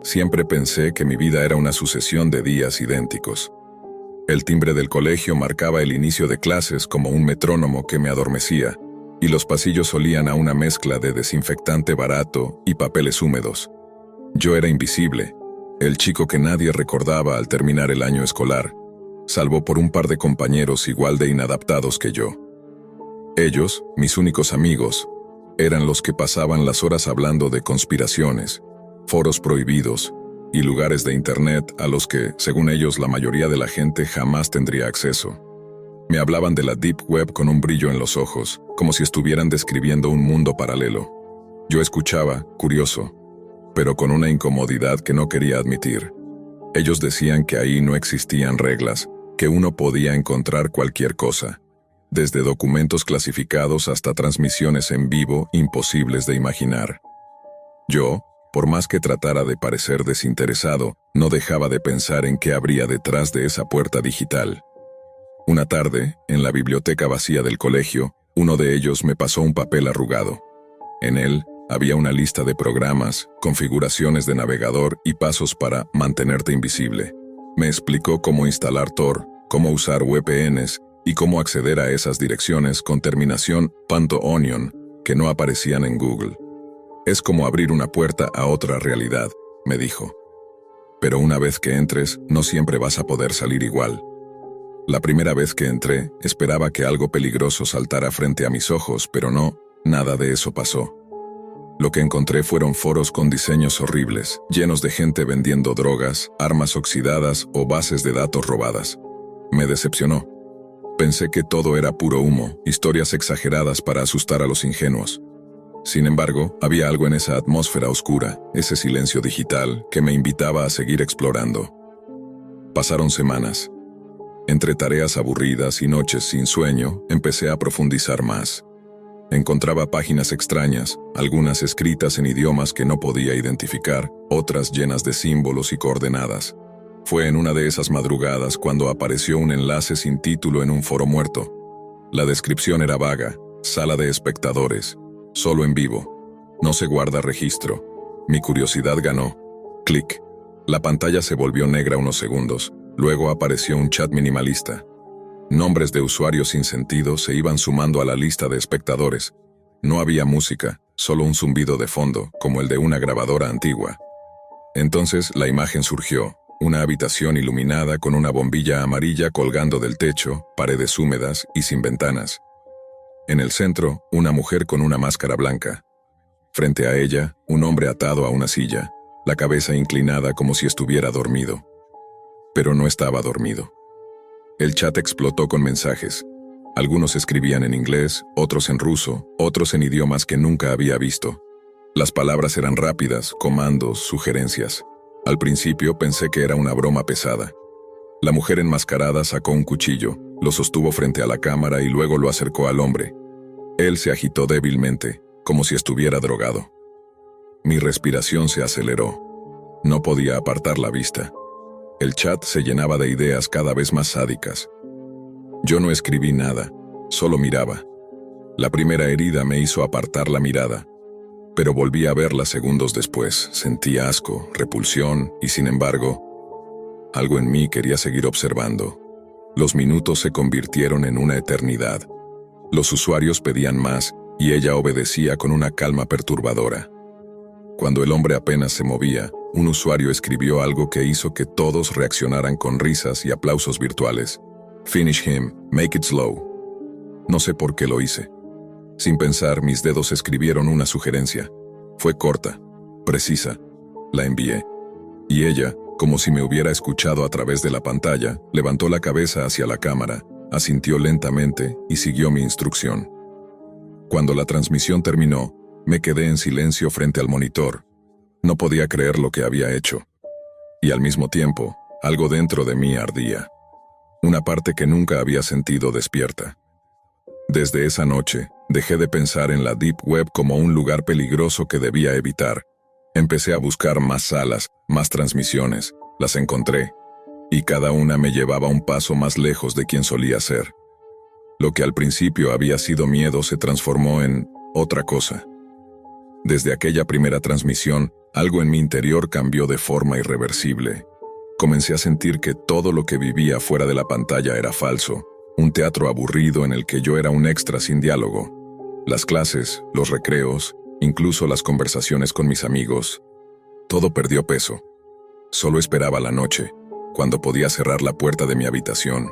Siempre pensé que mi vida era una sucesión de días idénticos. El timbre del colegio marcaba el inicio de clases como un metrónomo que me adormecía, y los pasillos olían a una mezcla de desinfectante barato y papeles húmedos. Yo era invisible, el chico que nadie recordaba al terminar el año escolar, salvo por un par de compañeros igual de inadaptados que yo. Ellos, mis únicos amigos, eran los que pasaban las horas hablando de conspiraciones, foros prohibidos y lugares de internet a los que, según ellos, la mayoría de la gente jamás tendría acceso. Me hablaban de la Deep Web con un brillo en los ojos, como si estuvieran describiendo un mundo paralelo. Yo escuchaba, curioso, pero con una incomodidad que no quería admitir. Ellos decían que ahí no existían reglas, que uno podía encontrar cualquier cosa, desde documentos clasificados hasta transmisiones en vivo imposibles de imaginar. Yo, por más que tratara de parecer desinteresado, no dejaba de pensar en qué habría detrás de esa puerta digital. Una tarde, en la biblioteca vacía del colegio, uno de ellos me pasó un papel arrugado. En él había una lista de programas, configuraciones de navegador y pasos para mantenerte invisible. Me explicó cómo instalar Tor, cómo usar VPNs y cómo acceder a esas direcciones con terminación .onion que no aparecían en Google. Es como abrir una puerta a otra realidad, me dijo. Pero una vez que entres, no siempre vas a poder salir igual. La primera vez que entré, esperaba que algo peligroso saltara frente a mis ojos, pero no, nada de eso pasó. Lo que encontré fueron foros con diseños horribles, llenos de gente vendiendo drogas, armas oxidadas o bases de datos robadas. Me decepcionó. Pensé que todo era puro humo, historias exageradas para asustar a los ingenuos. Sin embargo, había algo en esa atmósfera oscura, ese silencio digital, que me invitaba a seguir explorando. Pasaron semanas. Entre tareas aburridas y noches sin sueño, empecé a profundizar más. Encontraba páginas extrañas, algunas escritas en idiomas que no podía identificar, otras llenas de símbolos y coordenadas. Fue en una de esas madrugadas cuando apareció un enlace sin título en un foro muerto. La descripción era vaga, sala de espectadores, solo en vivo. No se guarda registro. Mi curiosidad ganó. Clic. La pantalla se volvió negra unos segundos. Luego apareció un chat minimalista. Nombres de usuarios sin sentido se iban sumando a la lista de espectadores. No había música, solo un zumbido de fondo, como el de una grabadora antigua. Entonces la imagen surgió. Una habitación iluminada con una bombilla amarilla colgando del techo, paredes húmedas y sin ventanas. En el centro, una mujer con una máscara blanca. Frente a ella, un hombre atado a una silla, la cabeza inclinada como si estuviera dormido. Pero no estaba dormido. El chat explotó con mensajes. Algunos escribían en inglés, otros en ruso, otros en idiomas que nunca había visto. Las palabras eran rápidas, comandos, sugerencias. Al principio pensé que era una broma pesada. La mujer enmascarada sacó un cuchillo, lo sostuvo frente a la cámara y luego lo acercó al hombre. Él se agitó débilmente, como si estuviera drogado. Mi respiración se aceleró. No podía apartar la vista. El chat se llenaba de ideas cada vez más sádicas. Yo no escribí nada, solo miraba. La primera herida me hizo apartar la mirada, pero volví a verla segundos después. Sentí asco, repulsión y, sin embargo, algo en mí quería seguir observando. Los minutos se convirtieron en una eternidad. Los usuarios pedían más y ella obedecía con una calma perturbadora. Cuando el hombre apenas se movía, un usuario escribió algo que hizo que todos reaccionaran con risas y aplausos virtuales. Finish him, make it slow. No sé por qué lo hice. Sin pensar, mis dedos escribieron una sugerencia. Fue corta, precisa. La envié. Y ella, como si me hubiera escuchado a través de la pantalla, levantó la cabeza hacia la cámara, asintió lentamente y siguió mi instrucción. Cuando la transmisión terminó, me quedé en silencio frente al monitor. No podía creer lo que había hecho. Y al mismo tiempo, algo dentro de mí ardía. Una parte que nunca había sentido despierta. Desde esa noche, dejé de pensar en la Deep Web como un lugar peligroso que debía evitar. Empecé a buscar más salas, más transmisiones. Las encontré. Y cada una me llevaba un paso más lejos de quien solía ser. Lo que al principio había sido miedo se transformó en otra cosa. Desde aquella primera transmisión, Algo en mi interior cambió de forma irreversible. Comencé a sentir que todo lo que vivía fuera de la pantalla era falso, un teatro aburrido en el que yo era un extra sin diálogo. Las clases, los recreos, incluso las conversaciones con mis amigos, todo perdió peso. Solo esperaba la noche, cuando podía cerrar la puerta de mi habitación,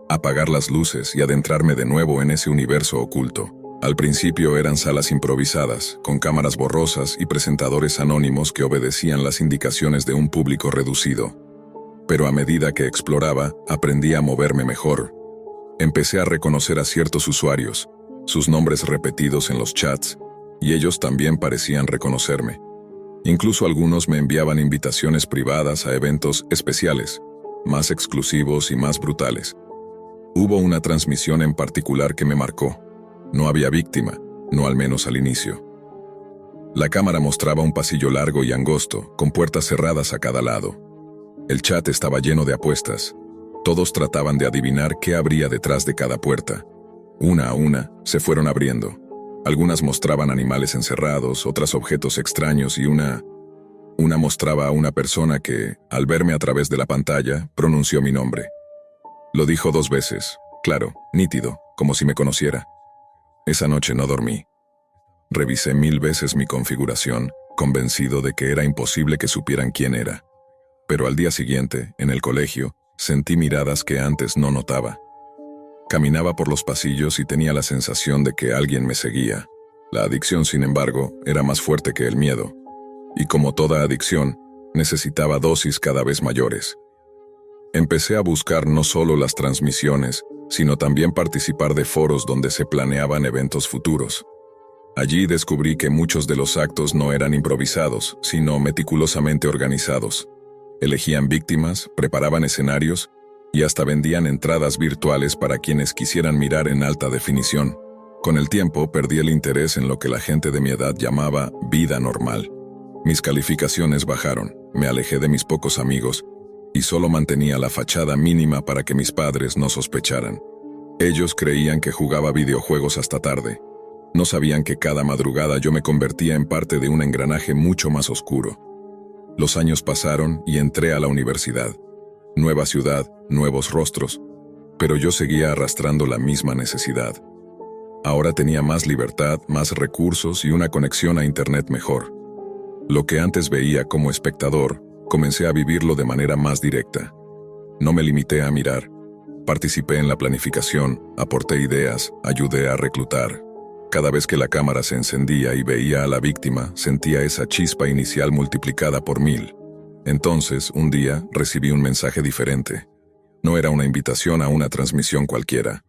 apagar las luces y adentrarme de nuevo en ese universo oculto. Al principio eran salas improvisadas, con cámaras borrosas y presentadores anónimos que obedecían las indicaciones de un público reducido. Pero a medida que exploraba, aprendí a moverme mejor. Empecé a reconocer a ciertos usuarios, sus nombres repetidos en los chats, y ellos también parecían reconocerme. Incluso algunos me enviaban invitaciones privadas a eventos especiales, más exclusivos y más brutales. Hubo una transmisión en particular que me marcó. No había víctima, no al menos al inicio. La cámara mostraba un pasillo largo y angosto, con puertas cerradas a cada lado. El chat estaba lleno de apuestas. Todos trataban de adivinar qué habría detrás de cada puerta. Una a una, se fueron abriendo. Algunas mostraban animales encerrados, otras objetos extraños y una mostraba a una persona que, al verme a través de la pantalla, pronunció mi nombre. Lo dijo 2 veces, claro, nítido, como si me conociera. Esa noche no dormí. Revisé 1000 veces mi configuración, convencido de que era imposible que supieran quién era. Pero al día siguiente, en el colegio, sentí miradas que antes no notaba. Caminaba por los pasillos y tenía la sensación de que alguien me seguía. La adicción, sin embargo, era más fuerte que el miedo. Y como toda adicción, necesitaba dosis cada vez mayores. Empecé a buscar no solo las transmisiones, sino también participar de foros donde se planeaban eventos futuros. Allí descubrí que muchos de los actos no eran improvisados, sino meticulosamente organizados. Elegían víctimas, preparaban escenarios y hasta vendían entradas virtuales para quienes quisieran mirar en alta definición. Con el tiempo perdí el interés en lo que la gente de mi edad llamaba vida normal. Mis calificaciones bajaron, me alejé de mis pocos amigos y solo mantenía la fachada mínima para que mis padres no sospecharan. Ellos creían que jugaba videojuegos hasta tarde. No sabían que cada madrugada yo me convertía en parte de un engranaje mucho más oscuro. Los años pasaron y entré a la universidad. Nueva ciudad, nuevos rostros, pero yo seguía arrastrando la misma necesidad. Ahora tenía más libertad, más recursos y una conexión a internet mejor. Lo que antes veía como espectador, comencé a vivirlo de manera más directa. No me limité a mirar. Participé en la planificación, aporté ideas, ayudé a reclutar. Cada vez que la cámara se encendía y veía a la víctima, sentía esa chispa inicial multiplicada por 1000. Entonces, un día, recibí un mensaje diferente. No era una invitación a una transmisión cualquiera.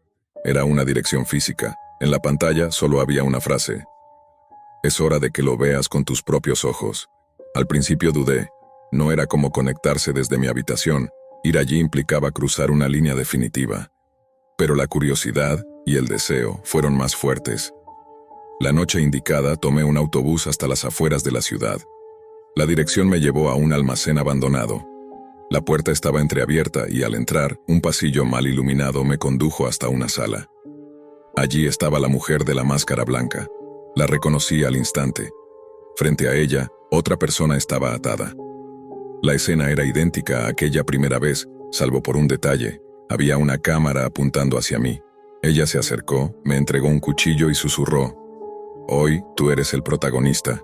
Era una dirección física. En la pantalla solo había una frase. Es hora de que lo veas con tus propios ojos. Al principio dudé. No era como conectarse desde mi habitación. Ir allí implicaba cruzar una línea definitiva. Pero la curiosidad y el deseo fueron más fuertes. La noche indicada tomé un autobús hasta las afueras de la ciudad. La dirección me llevó a un almacén abandonado. La puerta estaba entreabierta y al entrar, un pasillo mal iluminado me condujo hasta una sala. Allí estaba la mujer de la máscara blanca. La reconocí al instante. Frente a ella, otra persona estaba atada. La escena era idéntica a aquella primera vez, salvo por un detalle. Había una cámara apuntando hacia mí. Ella se acercó, me entregó un cuchillo y susurró: «Hoy tú eres el protagonista».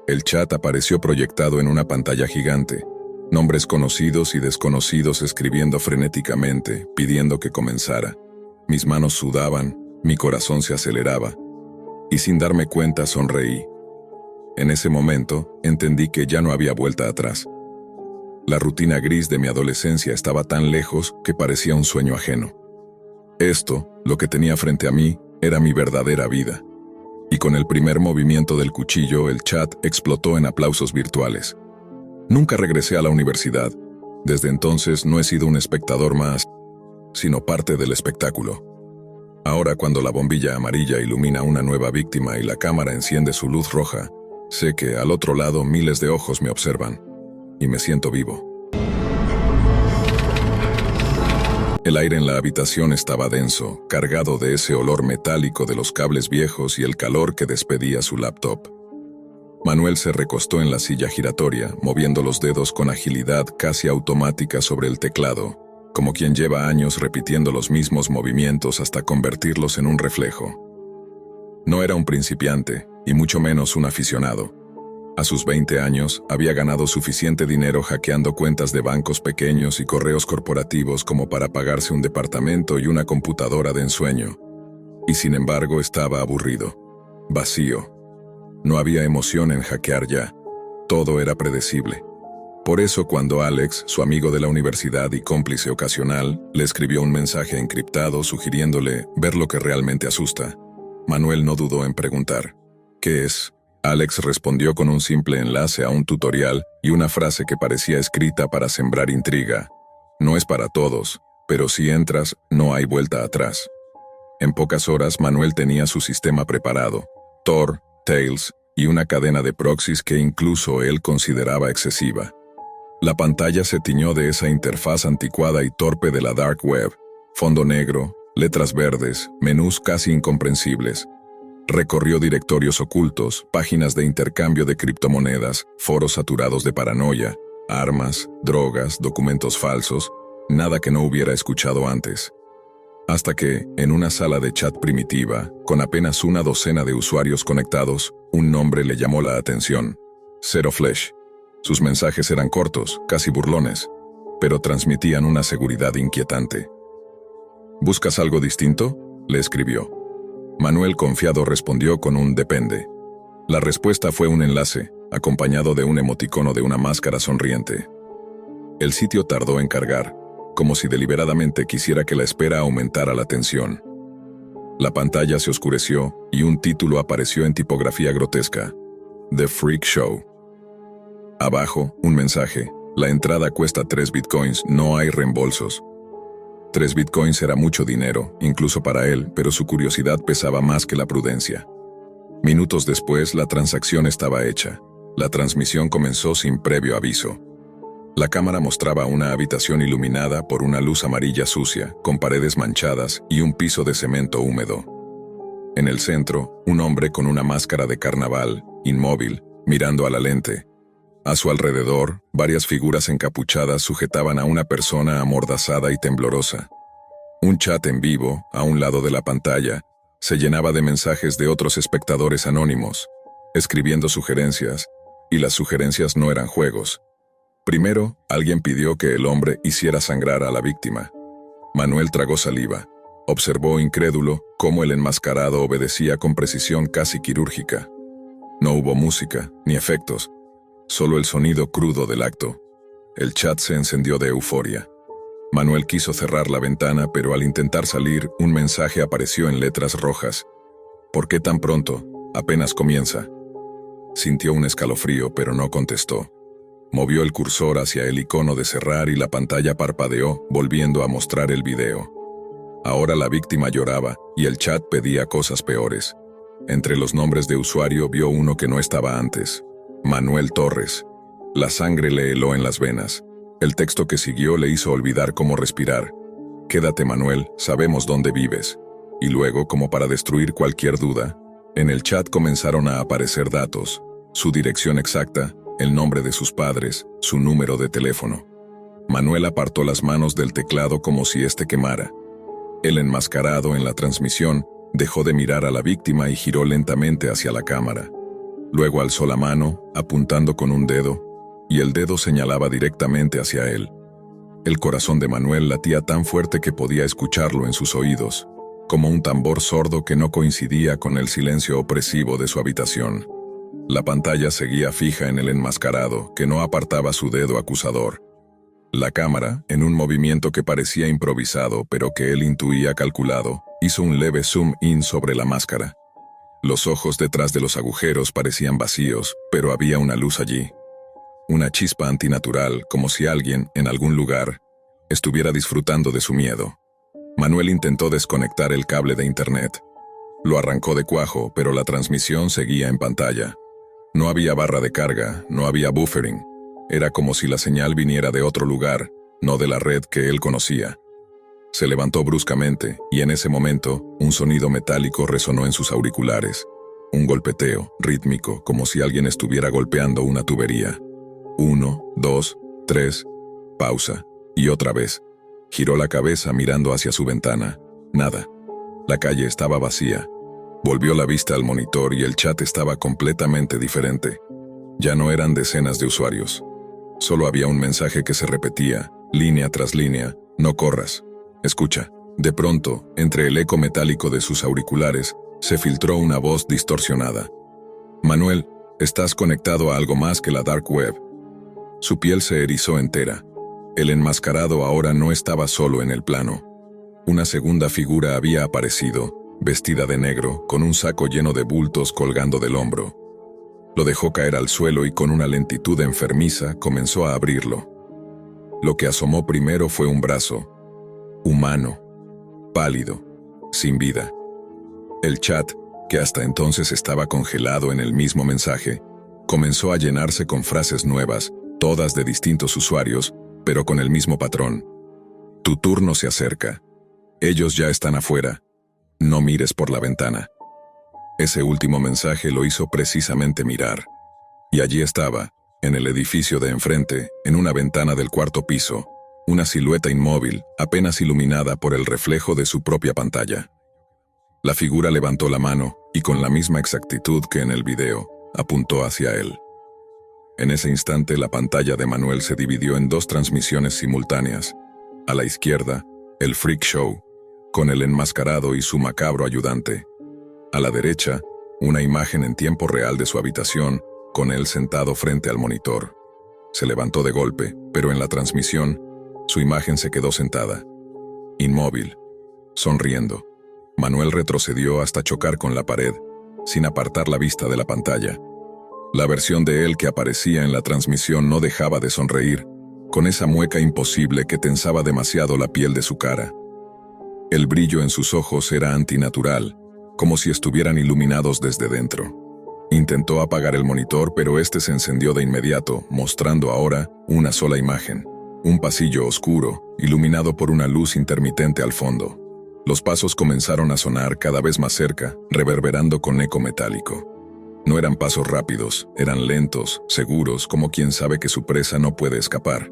El chat apareció proyectado en una pantalla gigante. Nombres conocidos y desconocidos escribiendo frenéticamente, pidiendo que comenzara. Mis manos sudaban, mi corazón se aceleraba. Y sin darme cuenta sonreí. En ese momento, entendí que ya no había vuelta atrás. La rutina gris de mi adolescencia estaba tan lejos que parecía un sueño ajeno. Esto, lo que tenía frente a mí, era mi verdadera vida. Y con el primer movimiento del cuchillo, el chat explotó en aplausos virtuales. Nunca regresé a la universidad. Desde entonces no he sido un espectador más, sino parte del espectáculo. Ahora, cuando la bombilla amarilla ilumina una nueva víctima y la cámara enciende su luz roja, sé que al otro lado miles de ojos me observan. Y me siento vivo. El aire en la habitación estaba denso, cargado de ese olor metálico de los cables viejos y el calor que despedía su laptop. Manuel se recostó en la silla giratoria, moviendo los dedos con agilidad casi automática sobre el teclado, como quien lleva años repitiendo los mismos movimientos hasta convertirlos en un reflejo. No era un principiante, y mucho menos un aficionado. A sus 20 años, había ganado suficiente dinero hackeando cuentas de bancos pequeños y correos corporativos como para pagarse un departamento y una computadora de ensueño. Y sin embargo, estaba aburrido, vacío. No había emoción en hackear ya. Todo era predecible. Por eso, cuando Alex, su amigo de la universidad y cómplice ocasional, le escribió un mensaje encriptado sugiriéndole ver lo que realmente asusta, Manuel no dudó en preguntar: ¿qué es? Alex respondió con un simple enlace a un tutorial y una frase que parecía escrita para sembrar intriga: no es para todos, pero si entras, no hay vuelta atrás. En pocas horas, Manuel tenía su sistema preparado: Tor, Tails y una cadena de proxies que incluso él consideraba excesiva. La pantalla se tiñó de esa interfaz anticuada y torpe de la Dark Web: fondo negro, letras verdes, menús casi incomprensibles. Recorrió directorios ocultos, páginas de intercambio de criptomonedas, foros saturados de paranoia, armas, drogas, documentos falsos, nada que no hubiera escuchado antes. Hasta que, en una sala de chat primitiva, con apenas una docena de usuarios conectados, un nombre le llamó la atención: Zero Flesh. Sus mensajes eran cortos, casi burlones, pero transmitían una seguridad inquietante. ¿Buscas algo distinto?, le escribió. Manuel, confiado, respondió con un depende. La respuesta fue un enlace, acompañado de un emoticono de una máscara sonriente. El sitio tardó en cargar, como si deliberadamente quisiera que la espera aumentara la tensión. La pantalla se oscureció y un título apareció en tipografía grotesca: The Freak Show. Abajo, un mensaje: la entrada cuesta 3 bitcoins, no hay reembolsos. 3 bitcoins era mucho dinero, incluso para él, pero su curiosidad pesaba más que la prudencia. Minutos después, la transacción estaba hecha. La transmisión comenzó sin previo aviso. La cámara mostraba una habitación iluminada por una luz amarilla sucia, con paredes manchadas y un piso de cemento húmedo. En el centro, un hombre con una máscara de carnaval, inmóvil, mirando a la lente. A su alrededor, varias figuras encapuchadas sujetaban a una persona amordazada y temblorosa. Un chat en vivo, a un lado de la pantalla, se llenaba de mensajes de otros espectadores anónimos, escribiendo sugerencias, y las sugerencias no eran juegos. Primero, alguien pidió que el hombre hiciera sangrar a la víctima. Manuel tragó saliva. Observó incrédulo cómo el enmascarado obedecía con precisión casi quirúrgica. No hubo música, ni efectos, solo el sonido crudo del acto. El chat se encendió de euforia. Manuel quiso cerrar la ventana, pero al intentar salir, un mensaje apareció en letras rojas: ¿por qué tan pronto? Apenas comienza. Sintió un escalofrío, pero no contestó. Movió el cursor hacia el icono de cerrar y la pantalla parpadeó, volviendo a mostrar el video. Ahora la víctima lloraba, y el chat pedía cosas peores. Entre los nombres de usuario vio uno que no estaba antes: Manuel Torres. La sangre le heló en las venas. El texto que siguió le hizo olvidar cómo respirar: quédate, Manuel, sabemos dónde vives. Y luego, como para destruir cualquier duda, en el chat comenzaron a aparecer datos: su dirección exacta, el nombre de sus padres, su número de teléfono. Manuel apartó las manos del teclado como si éste quemara. El enmascarado en la transmisión dejó de mirar a la víctima y giró lentamente hacia la cámara. Luego alzó la mano, apuntando con un dedo, y el dedo señalaba directamente hacia él. El corazón de Manuel latía tan fuerte que podía escucharlo en sus oídos, como un tambor sordo que no coincidía con el silencio opresivo de su habitación. La pantalla seguía fija en el enmascarado, que no apartaba su dedo acusador. La cámara, en un movimiento que parecía improvisado pero que él intuía calculado, hizo un leve zoom in sobre la máscara. Los ojos detrás de los agujeros parecían vacíos, pero había una luz allí. Una chispa antinatural, como si alguien, en algún lugar, estuviera disfrutando de su miedo. Manuel intentó desconectar el cable de internet. Lo arrancó de cuajo, pero la transmisión seguía en pantalla. No había barra de carga, no había buffering. Era como si la señal viniera de otro lugar, no de la red que él conocía. Se levantó bruscamente, y en ese momento, un sonido metálico resonó en sus auriculares. Un golpeteo, rítmico, como si alguien estuviera golpeando una tubería. 1, 2, 3, pausa, y otra vez. Giró la cabeza mirando hacia su ventana. Nada. La calle estaba vacía. Volvió la vista al monitor y el chat estaba completamente diferente. Ya no eran decenas de usuarios. Solo había un mensaje que se repetía, línea tras línea: no corras. Escucha. De pronto, entre el eco metálico de sus auriculares, se filtró una voz distorsionada. Manuel, estás conectado a algo más que la dark web. Su piel se erizó entera. El enmascarado ahora no estaba solo en el plano. Una segunda figura había aparecido, vestida de negro, con un saco lleno de bultos colgando del hombro. Lo dejó caer al suelo y con una lentitud enfermiza comenzó a abrirlo. Lo que asomó primero fue un brazo, humano, pálido, sin vida. El chat, que hasta entonces estaba congelado en el mismo mensaje, comenzó a llenarse con frases nuevas, todas de distintos usuarios, pero con el mismo patrón. Tu turno se acerca. Ellos ya están afuera. No mires por la ventana. Ese último mensaje lo hizo precisamente mirar. Y allí estaba, en el edificio de enfrente, en una ventana del cuarto piso, una silueta inmóvil, apenas iluminada por el reflejo de su propia pantalla. La figura levantó la mano y con la misma exactitud que en el video, apuntó hacia él. En ese instante la pantalla de Manuel se dividió en dos transmisiones simultáneas. A la izquierda, el Freak Show, con el enmascarado y su macabro ayudante. A la derecha, una imagen en tiempo real de su habitación, con él sentado frente al monitor. Se levantó de golpe, pero en la transmisión, su imagen se quedó sentada, inmóvil, sonriendo. Manuel retrocedió hasta chocar con la pared, sin apartar la vista de la pantalla. La versión de él que aparecía en la transmisión no dejaba de sonreír, con esa mueca imposible que tensaba demasiado la piel de su cara. El brillo en sus ojos era antinatural, como si estuvieran iluminados desde dentro. Intentó apagar el monitor, pero este se encendió de inmediato, mostrando ahora una sola imagen. Un pasillo oscuro, iluminado por una luz intermitente al fondo. Los pasos comenzaron a sonar cada vez más cerca, reverberando con eco metálico. No eran pasos rápidos, eran lentos, seguros, como quien sabe que su presa no puede escapar.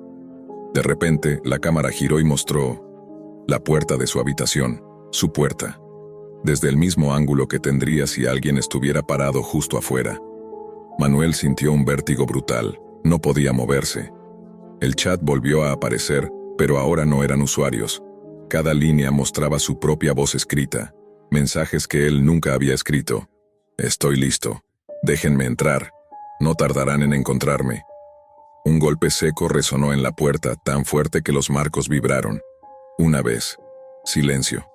De repente, la cámara giró y mostró la puerta de su habitación, su puerta, desde el mismo ángulo que tendría si alguien estuviera parado justo afuera. Manuel sintió un vértigo brutal, no podía moverse. El chat volvió a aparecer, pero ahora no eran usuarios. Cada línea mostraba su propia voz escrita, mensajes que él nunca había escrito. Estoy listo. Déjenme entrar. No tardarán en encontrarme. Un golpe seco resonó en la puerta tan fuerte que los marcos vibraron. Una vez. Silencio.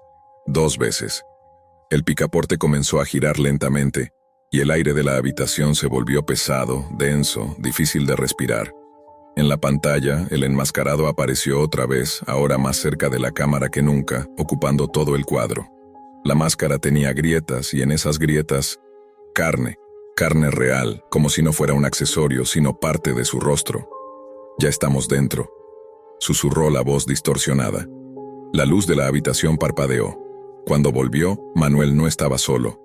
2 veces. El picaporte comenzó a girar lentamente, y el aire de la habitación se volvió pesado, denso, difícil de respirar. En la pantalla, el enmascarado apareció otra vez, ahora más cerca de la cámara que nunca, ocupando todo el cuadro. La máscara tenía grietas y en esas grietas, carne real, como si no fuera un accesorio, sino parte de su rostro. Ya estamos dentro, susurró la voz distorsionada. La luz de la habitación parpadeó. Cuando volvió, Manuel no estaba solo.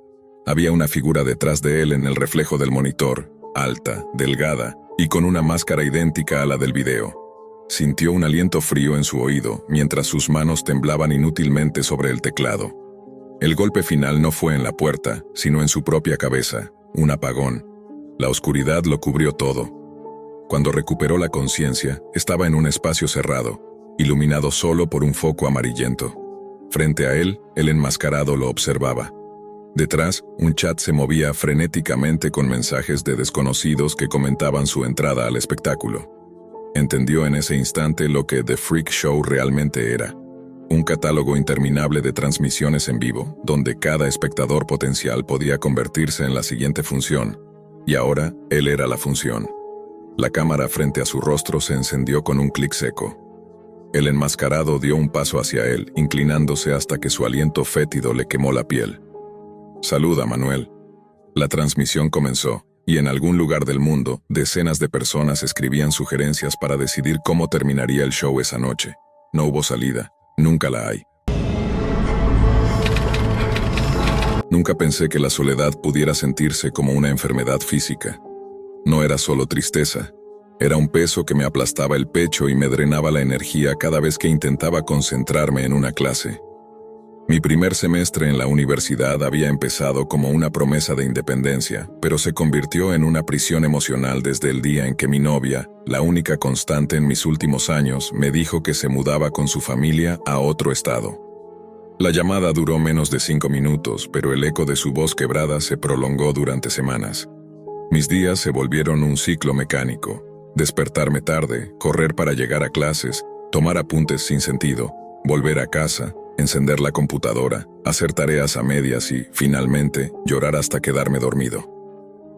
Había una figura detrás de él en el reflejo del monitor, alta, delgada, y con una máscara idéntica a la del video. Sintió un aliento frío en su oído, mientras sus manos temblaban inútilmente sobre el teclado. El golpe final no fue en la puerta, sino en su propia cabeza, un apagón. La oscuridad lo cubrió todo. Cuando recuperó la conciencia, estaba en un espacio cerrado, iluminado solo por un foco amarillento. Frente a él, el enmascarado lo observaba. Detrás, un chat se movía frenéticamente con mensajes de desconocidos que comentaban su entrada al espectáculo. Entendió en ese instante lo que The Freak Show realmente era. Un catálogo interminable de transmisiones en vivo, donde cada espectador potencial podía convertirse en la siguiente función. Y ahora, él era la función. La cámara frente a su rostro se encendió con un clic seco. El enmascarado dio un paso hacia él, inclinándose hasta que su aliento fétido le quemó la piel. Saluda, Manuel. La transmisión comenzó, y en algún lugar del mundo, decenas de personas escribían sugerencias para decidir cómo terminaría el show esa noche. No hubo salida, nunca la hay. Nunca pensé que la soledad pudiera sentirse como una enfermedad física. No era solo tristeza, era un peso que me aplastaba el pecho y me drenaba la energía cada vez que intentaba concentrarme en una clase. Mi primer semestre en la universidad había empezado como una promesa de independencia, pero se convirtió en una prisión emocional desde el día en que mi novia, la única constante en mis últimos años, me dijo que se mudaba con su familia a otro estado. La llamada duró menos de 5 minutos, pero el eco de su voz quebrada se prolongó durante semanas. Mis días se volvieron un ciclo mecánico. Despertarme tarde, correr para llegar a clases, tomar apuntes sin sentido, volver a casa, encender la computadora, hacer tareas a medias y, finalmente, llorar hasta quedarme dormido.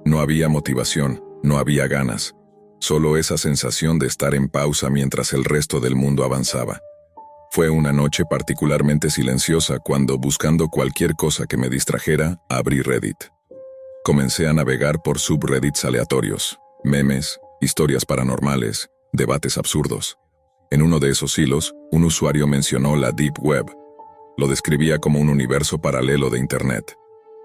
No había motivación, no había ganas, solo esa sensación de estar en pausa mientras el resto del mundo avanzaba. Fue una noche particularmente silenciosa cuando, buscando cualquier cosa que me distrajera, abrí Reddit. Comencé a navegar por subreddits aleatorios, memes, historias paranormales, debates absurdos. En uno de esos hilos, un usuario mencionó la Deep Web. Lo describía como un universo paralelo de Internet.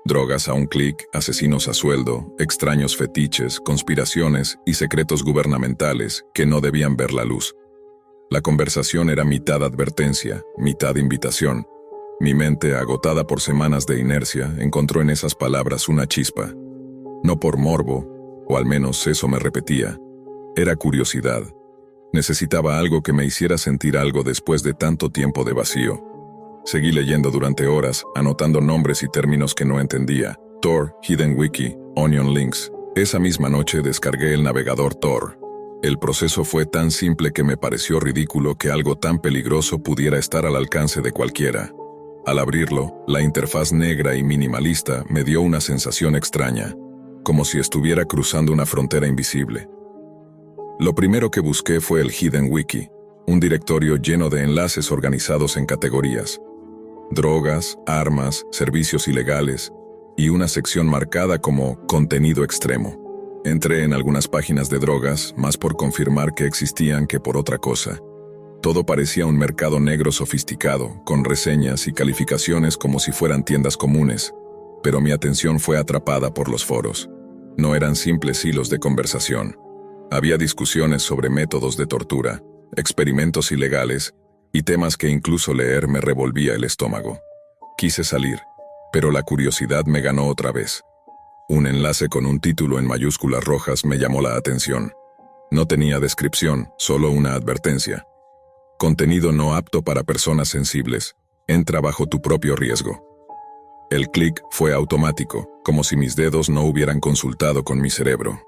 Drogas a un clic, asesinos a sueldo, extraños fetiches, conspiraciones y secretos gubernamentales que no debían ver la luz. La conversación era mitad advertencia, mitad invitación. Mi mente, agotada por semanas de inercia, encontró en esas palabras una chispa. No por morbo, o al menos eso me repetía. Era curiosidad. Necesitaba algo que me hiciera sentir algo después de tanto tiempo de vacío. Seguí leyendo durante horas, anotando nombres y términos que no entendía. Tor, Hidden Wiki, Onion Links. Esa misma noche descargué el navegador Tor. El proceso fue tan simple que me pareció ridículo que algo tan peligroso pudiera estar al alcance de cualquiera. Al abrirlo, la interfaz negra y minimalista me dio una sensación extraña, como si estuviera cruzando una frontera invisible. Lo primero que busqué fue el Hidden Wiki, un directorio lleno de enlaces organizados en categorías. Drogas, armas, servicios ilegales, y una sección marcada como contenido extremo. Entré en algunas páginas de drogas, más por confirmar que existían que por otra cosa. Todo parecía un mercado negro sofisticado, con reseñas y calificaciones como si fueran tiendas comunes, pero mi atención fue atrapada por los foros. No eran simples hilos de conversación. Había discusiones sobre métodos de tortura, experimentos ilegales y temas que incluso leer me revolvía el estómago. Quise salir, pero la curiosidad me ganó otra vez. Un enlace con un título en mayúsculas rojas me llamó la atención. No tenía descripción, solo una advertencia. Contenido no apto para personas sensibles. Entra bajo tu propio riesgo. El clic fue automático, como si mis dedos no hubieran consultado con mi cerebro.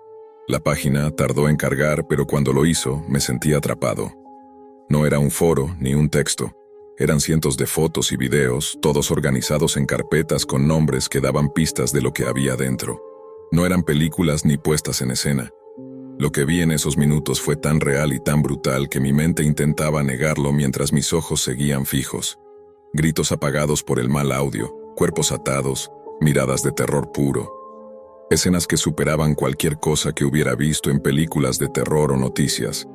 La página tardó en cargar, pero cuando lo hizo, me sentí atrapado. No era un foro ni un texto. Eran cientos de fotos y videos, todos organizados en carpetas con nombres que daban pistas de lo que había dentro. No eran películas ni puestas en escena. Lo que vi en esos minutos fue tan real y tan brutal que mi mente intentaba negarlo mientras mis ojos seguían fijos. Gritos apagados por el mal audio, cuerpos atados, miradas de terror puro. Escenas que superaban cualquier cosa que hubiera visto en películas de terror o noticias.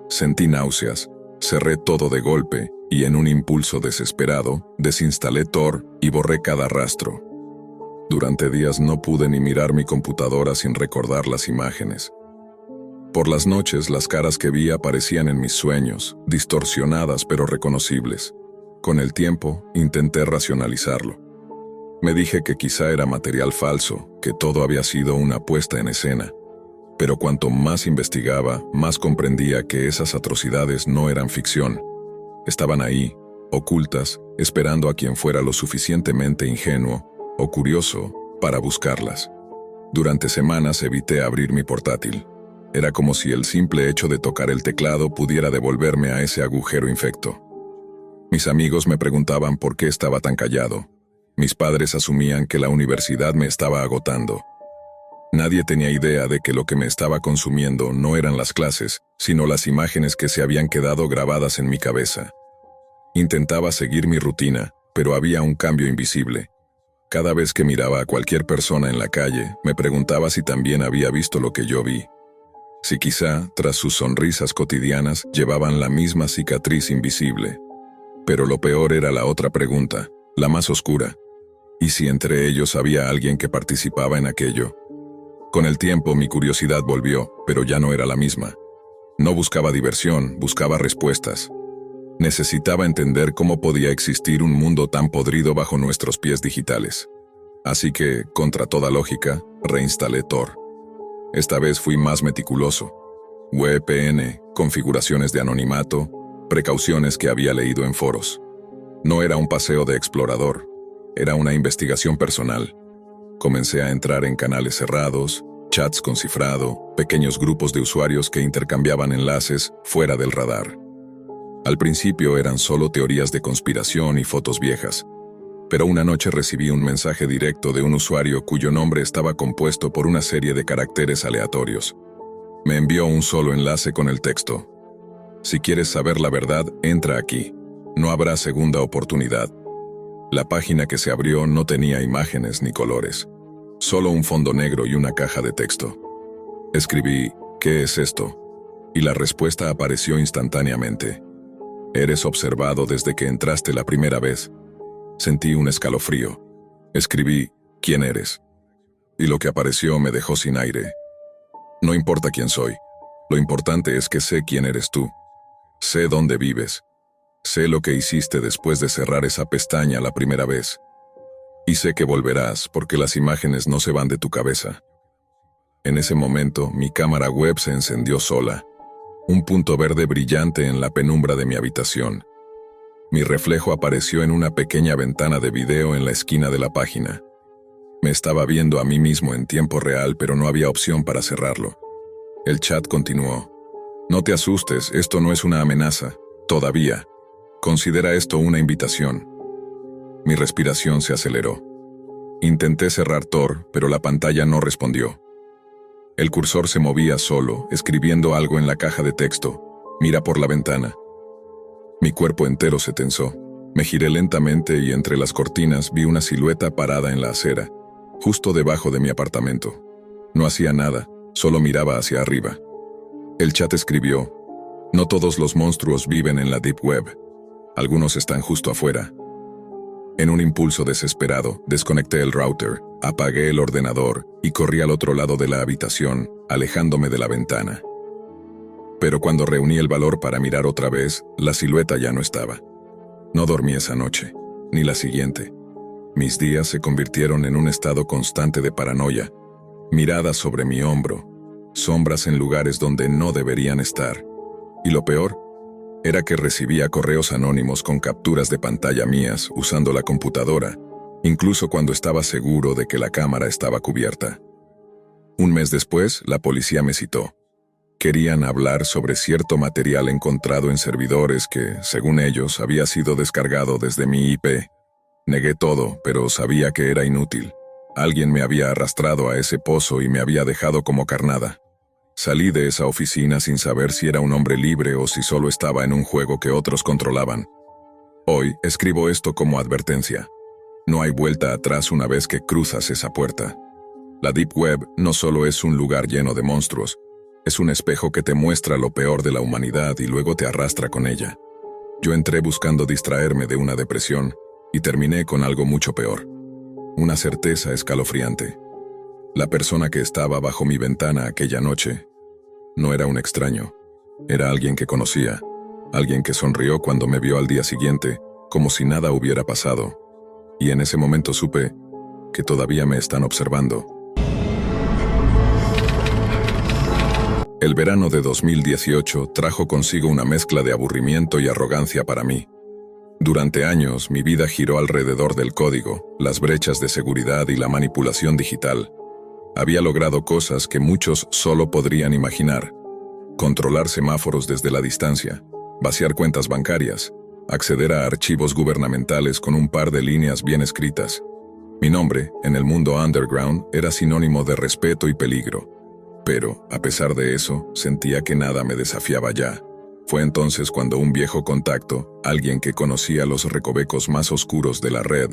Sentí náuseas, cerré todo de golpe y en un impulso desesperado, desinstalé Tor y borré cada rastro. Durante días no pude ni mirar mi computadora sin recordar las imágenes. Por las noches las caras que vi aparecían en mis sueños, distorsionadas pero reconocibles. Con el tiempo, intenté racionalizarlo. Me dije que quizá era material falso, que todo había sido una puesta en escena. Pero cuanto más investigaba, más comprendía que esas atrocidades no eran ficción. Estaban ahí, ocultas, esperando a quien fuera lo suficientemente ingenuo o curioso para buscarlas. Durante semanas evité abrir mi portátil. Era como si el simple hecho de tocar el teclado pudiera devolverme a ese agujero infecto. Mis amigos me preguntaban por qué estaba tan callado. Mis padres asumían que la universidad me estaba agotando. Nadie tenía idea de que lo que me estaba consumiendo no eran las clases, sino las imágenes que se habían quedado grabadas en mi cabeza. Intentaba seguir mi rutina, pero había un cambio invisible. Cada vez que miraba a cualquier persona en la calle, me preguntaba si también había visto lo que yo vi. Si quizá, tras sus sonrisas cotidianas, llevaban la misma cicatriz invisible. Pero lo peor era la otra pregunta, la más oscura. ¿Y si entre ellos había alguien que participaba en aquello? Con el tiempo mi curiosidad volvió, pero ya no era la misma. No buscaba diversión, buscaba respuestas. Necesitaba entender cómo podía existir un mundo tan podrido bajo nuestros pies digitales. Así que, contra toda lógica, reinstalé Tor. Esta vez fui más meticuloso. VPN, configuraciones de anonimato, precauciones que había leído en foros. No era un paseo de explorador, era una investigación personal. Comencé a entrar en canales cerrados, chats con cifrado, pequeños grupos de usuarios que intercambiaban enlaces fuera del radar. Al principio eran solo teorías de conspiración y fotos viejas, pero una noche recibí un mensaje directo de un usuario cuyo nombre estaba compuesto por una serie de caracteres aleatorios. Me envió un solo enlace con el texto: si quieres saber la verdad, entra aquí. No habrá segunda oportunidad. La página que se abrió no tenía imágenes ni colores, solo un fondo negro y una caja de texto. Escribí: ¿qué es esto? Y la respuesta apareció instantáneamente: eres observado desde que entraste la primera vez. Sentí un escalofrío. Escribí: ¿quién eres? Y lo que apareció me dejó sin aire. No importa quién soy, lo importante es que sé quién eres tú. Sé dónde vives. Sé lo que hiciste después de cerrar esa pestaña la primera vez. Y sé que volverás porque las imágenes no se van de tu cabeza. En ese momento, mi cámara web se encendió sola. Un punto verde brillante en la penumbra de mi habitación. Mi reflejo apareció en una pequeña ventana de video en la esquina de la página. Me estaba viendo a mí mismo en tiempo real, pero no había opción para cerrarlo. El chat continuó: no te asustes, esto no es una amenaza, todavía. Considera esto una invitación. Mi respiración se aceleró. Intenté cerrar Tor, pero la pantalla no respondió. El cursor se movía solo, escribiendo algo en la caja de texto: mira por la ventana. Mi cuerpo entero se tensó. Me giré lentamente y entre las cortinas vi una silueta parada en la acera, justo debajo de mi apartamento. No hacía nada, solo miraba hacia arriba. El chat escribió: no todos los monstruos viven en la Deep Web. Algunos están justo afuera. En un impulso desesperado, desconecté el router, apagué el ordenador y corrí al otro lado de la habitación, alejándome de la ventana. Pero cuando reuní el valor para mirar otra vez, la silueta ya no estaba. No dormí esa noche, ni la siguiente. Mis días se convirtieron en un estado constante de paranoia. Miradas sobre mi hombro, sombras en lugares donde no deberían estar. Y lo peor era que recibía correos anónimos con capturas de pantalla mías usando la computadora, incluso cuando estaba seguro de que la cámara estaba cubierta. Un mes después, la policía me citó. Querían hablar sobre cierto material encontrado en servidores que, según ellos, había sido descargado desde mi IP. Negué todo, pero sabía que era inútil. Alguien me había arrastrado a ese pozo y me había dejado como carnada. Salí de esa oficina sin saber si era un hombre libre o si solo estaba en un juego que otros controlaban. Hoy escribo esto como advertencia. No hay vuelta atrás una vez que cruzas esa puerta. La Deep Web no solo es un lugar lleno de monstruos, es un espejo que te muestra lo peor de la humanidad y luego te arrastra con ella. Yo entré buscando distraerme de una depresión y terminé con algo mucho peor. Una certeza escalofriante. La persona que estaba bajo mi ventana aquella noche no era un extraño, era alguien que conocía, alguien que sonrió cuando me vio al día siguiente, como si nada hubiera pasado. Y en ese momento supe que todavía me están observando. El verano de 2018 trajo consigo una mezcla de aburrimiento y arrogancia para mí. Durante años, mi vida giró alrededor del código, las brechas de seguridad y la manipulación digital. Había logrado cosas que muchos solo podrían imaginar: controlar semáforos desde la distancia, vaciar cuentas bancarias, acceder a archivos gubernamentales con un par de líneas bien escritas. Mi nombre, en el mundo underground, era sinónimo de respeto y peligro. Pero, a pesar de eso, sentía que nada me desafiaba ya. Fue entonces cuando un viejo contacto, alguien que conocía los recovecos más oscuros de la red,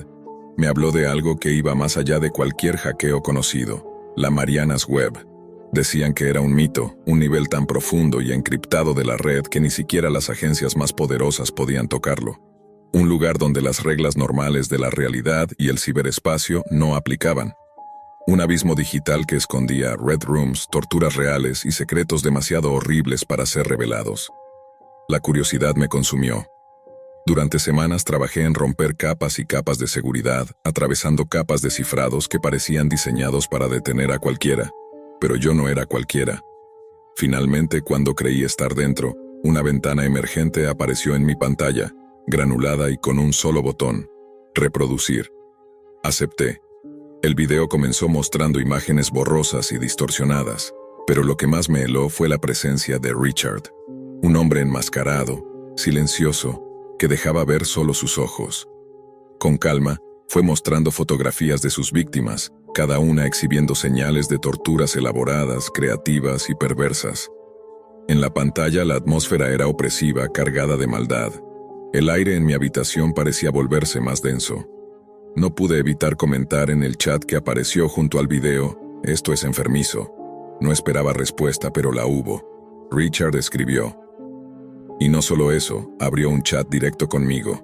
me habló de algo que iba más allá de cualquier hackeo conocido: la Marianas Web. Decían que era un mito, un nivel tan profundo y encriptado de la red que ni siquiera las agencias más poderosas podían tocarlo. Un lugar donde las reglas normales de la realidad y el ciberespacio no aplicaban. Un abismo digital que escondía red rooms, torturas reales y secretos demasiado horribles para ser revelados. La curiosidad me consumió. Durante semanas trabajé en romper capas y capas de seguridad, atravesando capas de cifrados que parecían diseñados para detener a cualquiera, pero yo no era cualquiera. Finalmente, cuando creí estar dentro, una ventana emergente apareció en mi pantalla, granulada y con un solo botón: reproducir. Acepté. El video comenzó mostrando imágenes borrosas y distorsionadas, pero lo que más me heló fue la presencia de Richard, un hombre enmascarado, silencioso, que dejaba ver solo sus ojos. Con calma, fue mostrando fotografías de sus víctimas, cada una exhibiendo señales de torturas elaboradas, creativas y perversas. En la pantalla la atmósfera era opresiva, cargada de maldad. El aire en mi habitación parecía volverse más denso. No pude evitar comentar en el chat que apareció junto al video: «Esto es enfermizo». No esperaba respuesta, pero la hubo. Richard escribió. Y no solo eso, abrió un chat directo conmigo.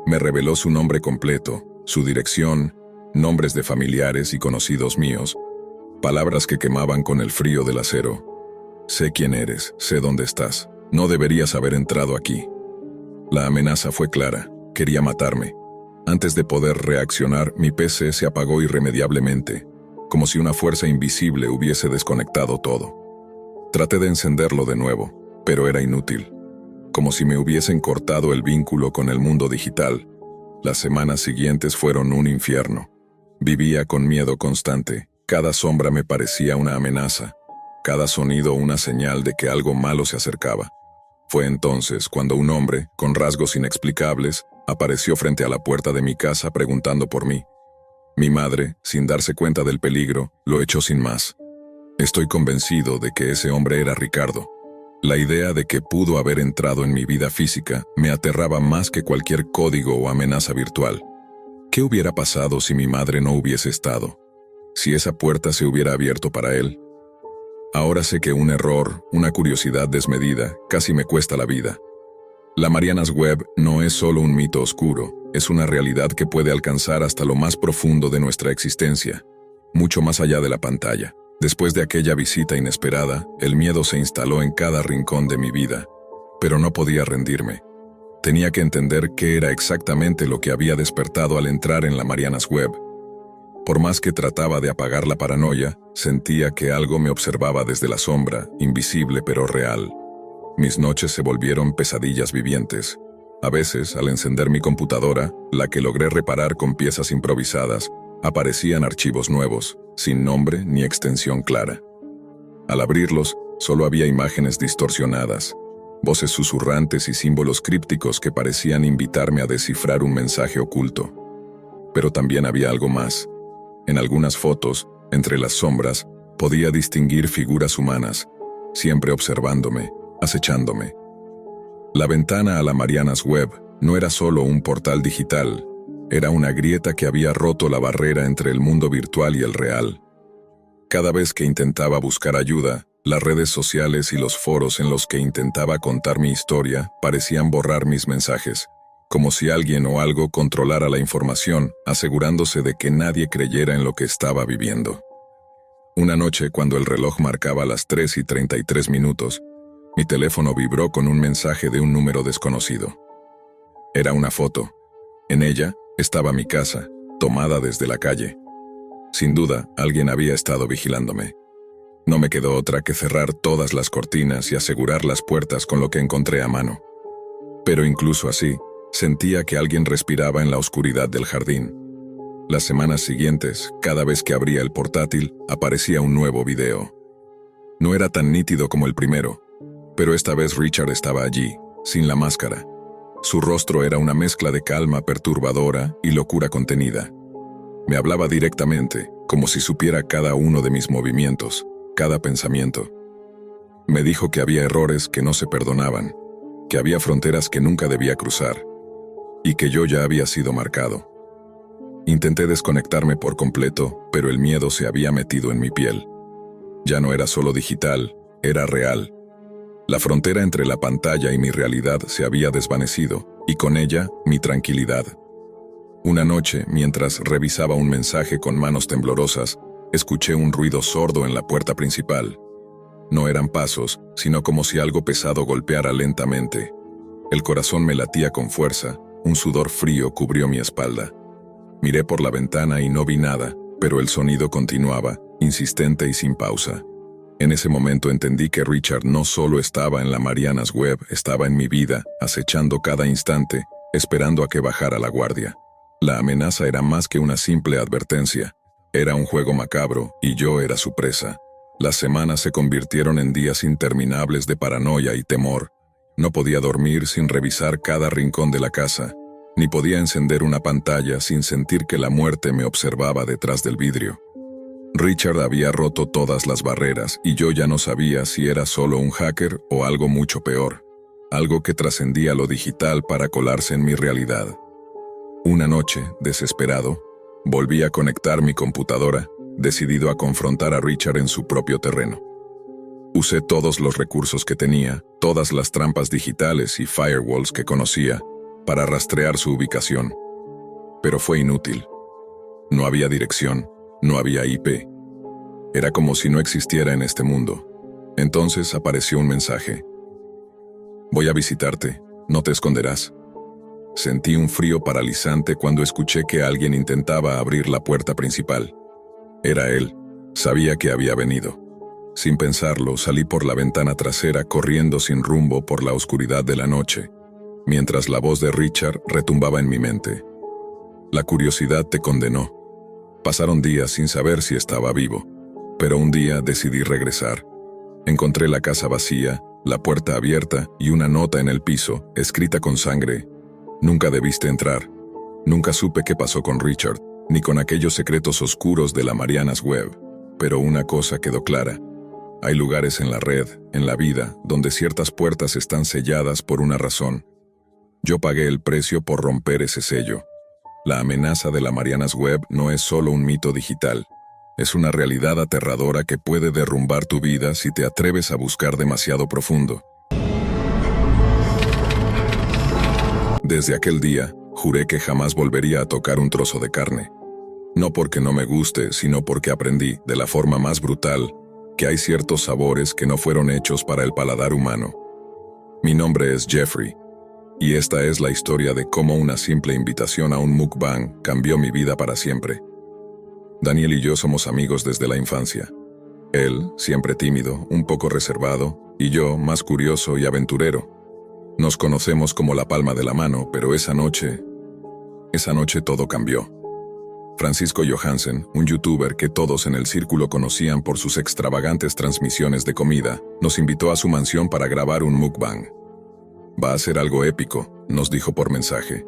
Me reveló su nombre completo, su dirección, nombres de familiares y conocidos míos, palabras que quemaban con el frío del acero. Sé quién eres, sé dónde estás. No deberías haber entrado aquí. La amenaza fue clara, quería matarme. Antes de poder reaccionar, mi PC se apagó irremediablemente, como si una fuerza invisible hubiese desconectado todo. Traté de encenderlo de nuevo, pero era inútil. Como si me hubiesen cortado el vínculo con el mundo digital. Las semanas siguientes fueron un infierno. Vivía con miedo constante, cada sombra me parecía una amenaza, cada sonido una señal de que algo malo se acercaba. Fue entonces cuando un hombre, con rasgos inexplicables, apareció frente a la puerta de mi casa preguntando por mí. Mi madre, sin darse cuenta del peligro, lo echó sin más. Estoy convencido de que ese hombre era Ricardo. La idea de que pudo haber entrado en mi vida física me aterraba más que cualquier código o amenaza virtual. ¿Qué hubiera pasado si mi madre no hubiese estado? Si esa puerta se hubiera abierto para él. Ahora sé que un error, una curiosidad desmedida, casi me cuesta la vida. La Marianas Web no es solo un mito oscuro, es una realidad que puede alcanzar hasta lo más profundo de nuestra existencia, mucho más allá de la pantalla. Después de aquella visita inesperada, el miedo se instaló en cada rincón de mi vida, pero no podía rendirme. Tenía que entender qué era exactamente lo que había despertado al entrar en la Marianas Web. Por más que trataba de apagar la paranoia, sentía que algo me observaba desde la sombra, invisible pero real. Mis noches se volvieron pesadillas vivientes. A veces, al encender mi computadora, la que logré reparar con piezas improvisadas, aparecían archivos nuevos, sin nombre ni extensión clara. Al abrirlos, solo había imágenes distorsionadas, voces susurrantes y símbolos crípticos que parecían invitarme a descifrar un mensaje oculto. Pero también había algo más. En algunas fotos, entre las sombras, podía distinguir figuras humanas, siempre observándome, acechándome. La ventana a la Marianas Web no era solo un portal digital, era una grieta que había roto la barrera entre el mundo virtual y el real. Cada vez que intentaba buscar ayuda, las redes sociales y los foros en los que intentaba contar mi historia parecían borrar mis mensajes, como si alguien o algo controlara la información, asegurándose de que nadie creyera en lo que estaba viviendo. Una noche, cuando el reloj marcaba las 3:33, mi teléfono vibró con un mensaje de un número desconocido. Era una foto. En ella estaba mi casa, tomada desde la calle. Sin duda, alguien había estado vigilándome. No me quedó otra que cerrar todas las cortinas y asegurar las puertas con lo que encontré a mano. Pero incluso así, sentía que alguien respiraba en la oscuridad del jardín. Las semanas siguientes, cada vez que abría el portátil, aparecía un nuevo video. No era tan nítido como el primero, pero esta vez Richard estaba allí, sin la máscara. Su rostro era una mezcla de calma perturbadora y locura contenida. Me hablaba directamente, como si supiera cada uno de mis movimientos, cada pensamiento. Me dijo que había errores que no se perdonaban, que había fronteras que nunca debía cruzar, y que yo ya había sido marcado. Intenté desconectarme por completo, pero el miedo se había metido en mi piel. Ya no era solo digital, era real. La frontera entre la pantalla y mi realidad se había desvanecido, y con ella, mi tranquilidad. Una noche, mientras revisaba un mensaje con manos temblorosas, escuché un ruido sordo en la puerta principal. No eran pasos, sino como si algo pesado golpeara lentamente. El corazón me latía con fuerza, un sudor frío cubrió mi espalda. Miré por la ventana y no vi nada, pero el sonido continuaba, insistente y sin pausa. En ese momento entendí que Richard no solo estaba en la Marianas Web, estaba en mi vida, acechando cada instante, esperando a que bajara la guardia. La amenaza era más que una simple advertencia. Era un juego macabro, y yo era su presa. Las semanas se convirtieron en días interminables de paranoia y temor. No podía dormir sin revisar cada rincón de la casa, ni podía encender una pantalla sin sentir que la muerte me observaba detrás del vidrio. Richard había roto todas las barreras y yo ya no sabía si era solo un hacker o algo mucho peor, algo que trascendía lo digital para colarse en mi realidad. Una noche, desesperado, volví a conectar mi computadora, decidido a confrontar a Richard en su propio terreno. Usé todos los recursos que tenía, todas las trampas digitales y firewalls que conocía, para rastrear su ubicación. Pero fue inútil. No había dirección, no había IP. Era como si no existiera en este mundo. Entonces apareció un mensaje. Voy a visitarte, no te esconderás. Sentí un frío paralizante cuando escuché que alguien intentaba abrir la puerta principal. Era él. Sabía que había venido. Sin pensarlo, salí por la ventana trasera corriendo sin rumbo por la oscuridad de la noche, mientras la voz de Richard retumbaba en mi mente. La curiosidad te condenó. Pasaron días sin saber si estaba vivo, pero un día decidí regresar. Encontré la casa vacía, la puerta abierta y una nota en el piso, escrita con sangre. Nunca debiste entrar. Nunca supe qué pasó con Richard, ni con aquellos secretos oscuros de la Marianas Web. Pero una cosa quedó clara. Hay lugares en la red, en la vida, donde ciertas puertas están selladas por una razón. Yo pagué el precio por romper ese sello. La amenaza de la Marianas Web no es solo un mito digital. Es una realidad aterradora que puede derrumbar tu vida si te atreves a buscar demasiado profundo. Desde aquel día, juré que jamás volvería a tocar un trozo de carne. No porque no me guste, sino porque aprendí, de la forma más brutal, que hay ciertos sabores que no fueron hechos para el paladar humano. Mi nombre es Jeffrey, y esta es la historia de cómo una simple invitación a un mukbang cambió mi vida para siempre. Daniel y yo somos amigos desde la infancia. Él, siempre tímido, un poco reservado, y yo, más curioso y aventurero. Nos conocemos como la palma de la mano, pero esa noche todo cambió. Francisco Johansen, un youtuber que todos en el círculo conocían por sus extravagantes transmisiones de comida, nos invitó a su mansión para grabar un mukbang. Va a ser algo épico, nos dijo por mensaje.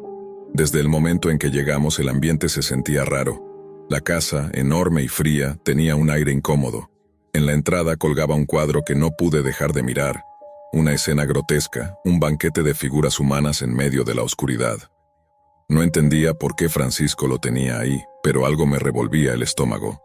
Desde el momento en que llegamos el ambiente se sentía raro. La casa, enorme y fría, tenía un aire incómodo. En la entrada colgaba un cuadro que no pude dejar de mirar. Una escena grotesca, un banquete de figuras humanas en medio de la oscuridad. No entendía por qué Francisco lo tenía ahí, pero algo me revolvía el estómago.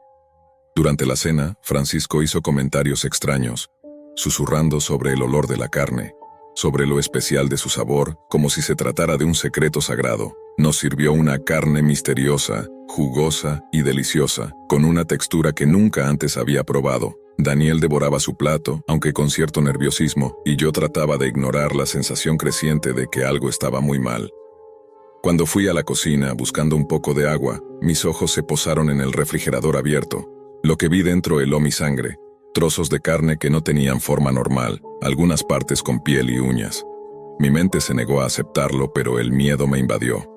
Durante la cena, Francisco hizo comentarios extraños, susurrando sobre el olor de la carne, sobre lo especial de su sabor, como si se tratara de un secreto sagrado. Nos sirvió una carne misteriosa, jugosa y deliciosa, con una textura que nunca antes había probado. Daniel devoraba su plato, aunque con cierto nerviosismo, y yo trataba de ignorar la sensación creciente de que algo estaba muy mal. Cuando fui a la cocina buscando un poco de agua, mis ojos se posaron en el refrigerador abierto. Lo que vi dentro heló mi sangre, trozos de carne que no tenían forma normal, algunas partes con piel y uñas. Mi mente se negó a aceptarlo, pero el miedo me invadió.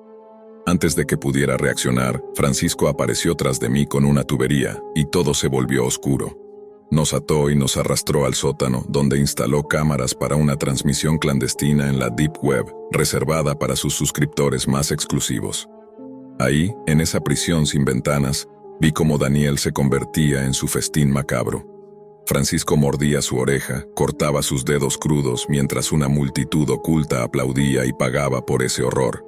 Antes de que pudiera reaccionar, Francisco apareció tras de mí con una tubería, y todo se volvió oscuro. Nos ató y nos arrastró al sótano, donde instaló cámaras para una transmisión clandestina en la Deep Web, reservada para sus suscriptores más exclusivos. Ahí, en esa prisión sin ventanas, vi cómo Daniel se convertía en su festín macabro. Francisco mordía su oreja, cortaba sus dedos crudos mientras una multitud oculta aplaudía y pagaba por ese horror.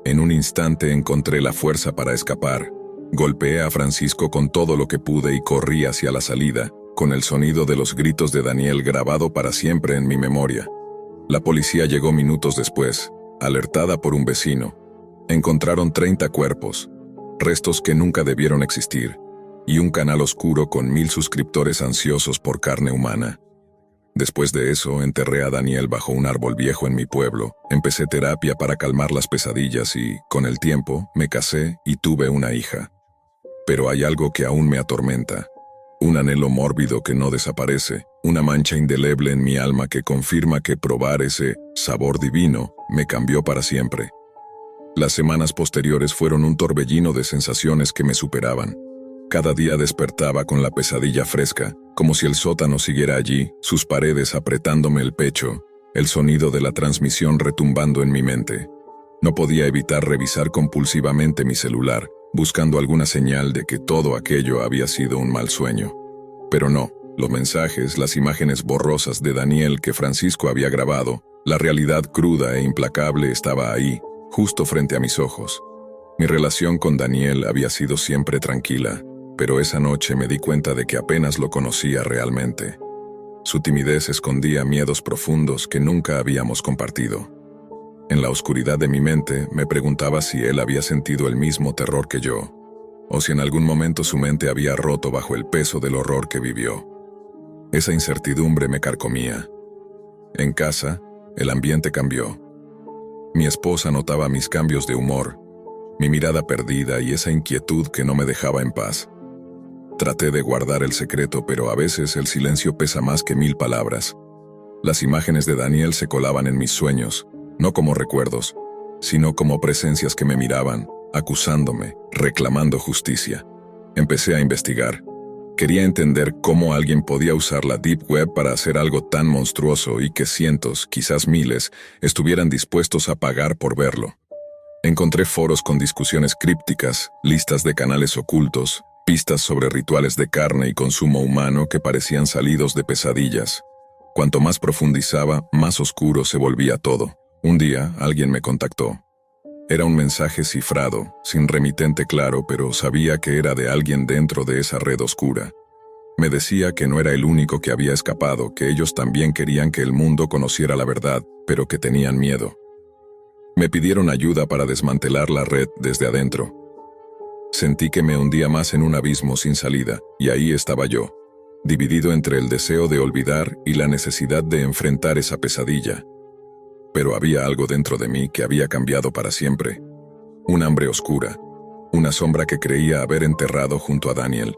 En un instante encontré la fuerza para escapar. Golpeé a Francisco con todo lo que pude y corrí hacia la salida, con el sonido de los gritos de Daniel grabado para siempre en mi memoria. La policía llegó minutos después, alertada por un vecino, encontraron 30 cuerpos, restos que nunca debieron existir, y un canal oscuro con 1000 suscriptores ansiosos por carne humana. Después de eso, enterré a Daniel bajo un árbol viejo en mi pueblo, empecé terapia para calmar las pesadillas y, con el tiempo, me casé y tuve una hija. Pero hay algo que aún me atormenta. Un anhelo mórbido que no desaparece, una mancha indeleble en mi alma que confirma que probar ese sabor divino me cambió para siempre. Las semanas posteriores fueron un torbellino de sensaciones que me superaban. Cada día despertaba con la pesadilla fresca, como si el sótano siguiera allí, sus paredes apretándome el pecho, el sonido de la transmisión retumbando en mi mente. No podía evitar revisar compulsivamente mi celular, buscando alguna señal de que todo aquello había sido un mal sueño. Pero no, los mensajes, las imágenes borrosas de Daniel que Francisco había grabado, la realidad cruda e implacable estaba ahí, justo frente a mis ojos. Mi relación con Daniel había sido siempre tranquila, pero esa noche me di cuenta de que apenas lo conocía realmente. Su timidez escondía miedos profundos que nunca habíamos compartido. En la oscuridad de mi mente me preguntaba si él había sentido el mismo terror que yo, o si en algún momento su mente había roto bajo el peso del horror que vivió. Esa incertidumbre me carcomía. En casa, el ambiente cambió. Mi esposa notaba mis cambios de humor, mi mirada perdida y esa inquietud que no me dejaba en paz. Traté de guardar el secreto, pero a veces el silencio pesa más que 1000 palabras. Las imágenes de Daniel se colaban en mis sueños, no como recuerdos, sino como presencias que me miraban, acusándome, reclamando justicia. Empecé a investigar. Quería entender cómo alguien podía usar la Deep Web para hacer algo tan monstruoso y que cientos, quizás miles, estuvieran dispuestos a pagar por verlo. Encontré foros con discusiones crípticas, listas de canales ocultos, pistas sobre rituales de carne y consumo humano que parecían salidos de pesadillas. Cuanto más profundizaba, más oscuro se volvía todo. Un día, alguien me contactó. Era un mensaje cifrado, sin remitente claro, pero sabía que era de alguien dentro de esa red oscura. Me decía que no era el único que había escapado, que ellos también querían que el mundo conociera la verdad, pero que tenían miedo. Me pidieron ayuda para desmantelar la red desde adentro. Sentí que me hundía más en un abismo sin salida, y ahí estaba yo, dividido entre el deseo de olvidar y la necesidad de enfrentar esa pesadilla. Pero había algo dentro de mí que había cambiado para siempre. Un hambre oscura, una sombra que creía haber enterrado junto a Daniel,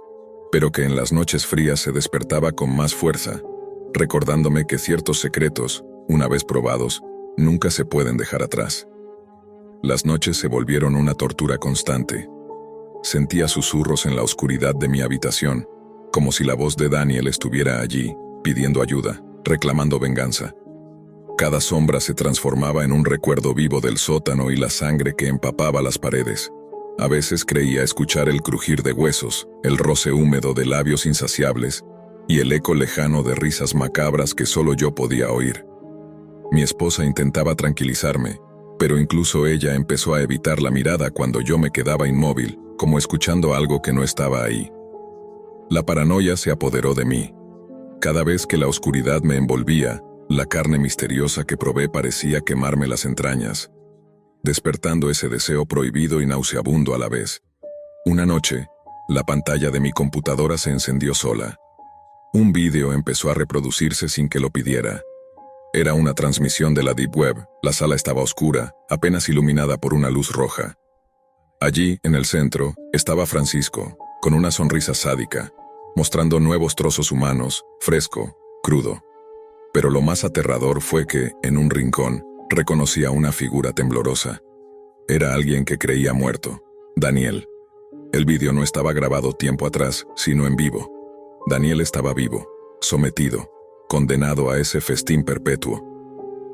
pero que en las noches frías se despertaba con más fuerza, recordándome que ciertos secretos, una vez probados, nunca se pueden dejar atrás. Las noches se volvieron una tortura constante. Sentía susurros en la oscuridad de mi habitación, como si la voz de Daniel estuviera allí, pidiendo ayuda, reclamando venganza. Cada sombra se transformaba en un recuerdo vivo del sótano y la sangre que empapaba las paredes. A veces creía escuchar el crujir de huesos, el roce húmedo de labios insaciables y el eco lejano de risas macabras que solo yo podía oír. Mi esposa intentaba tranquilizarme, pero incluso ella empezó a evitar la mirada cuando yo me quedaba inmóvil, como escuchando algo que no estaba ahí. La paranoia se apoderó de mí. Cada vez que la oscuridad me envolvía, la carne misteriosa que probé parecía quemarme las entrañas, despertando ese deseo prohibido y nauseabundo a la vez. Una noche, la pantalla de mi computadora se encendió sola. Un vídeo empezó a reproducirse sin que lo pidiera. Era una transmisión de la Deep Web. La sala estaba oscura, apenas iluminada por una luz roja. Allí, en el centro, estaba Francisco, con una sonrisa sádica, mostrando nuevos trozos humanos, fresco, crudo. Pero lo más aterrador fue que, en un rincón, reconocí a una figura temblorosa. Era alguien que creía muerto, Daniel. El vídeo no estaba grabado tiempo atrás, sino en vivo. Daniel estaba vivo, sometido, condenado a ese festín perpetuo.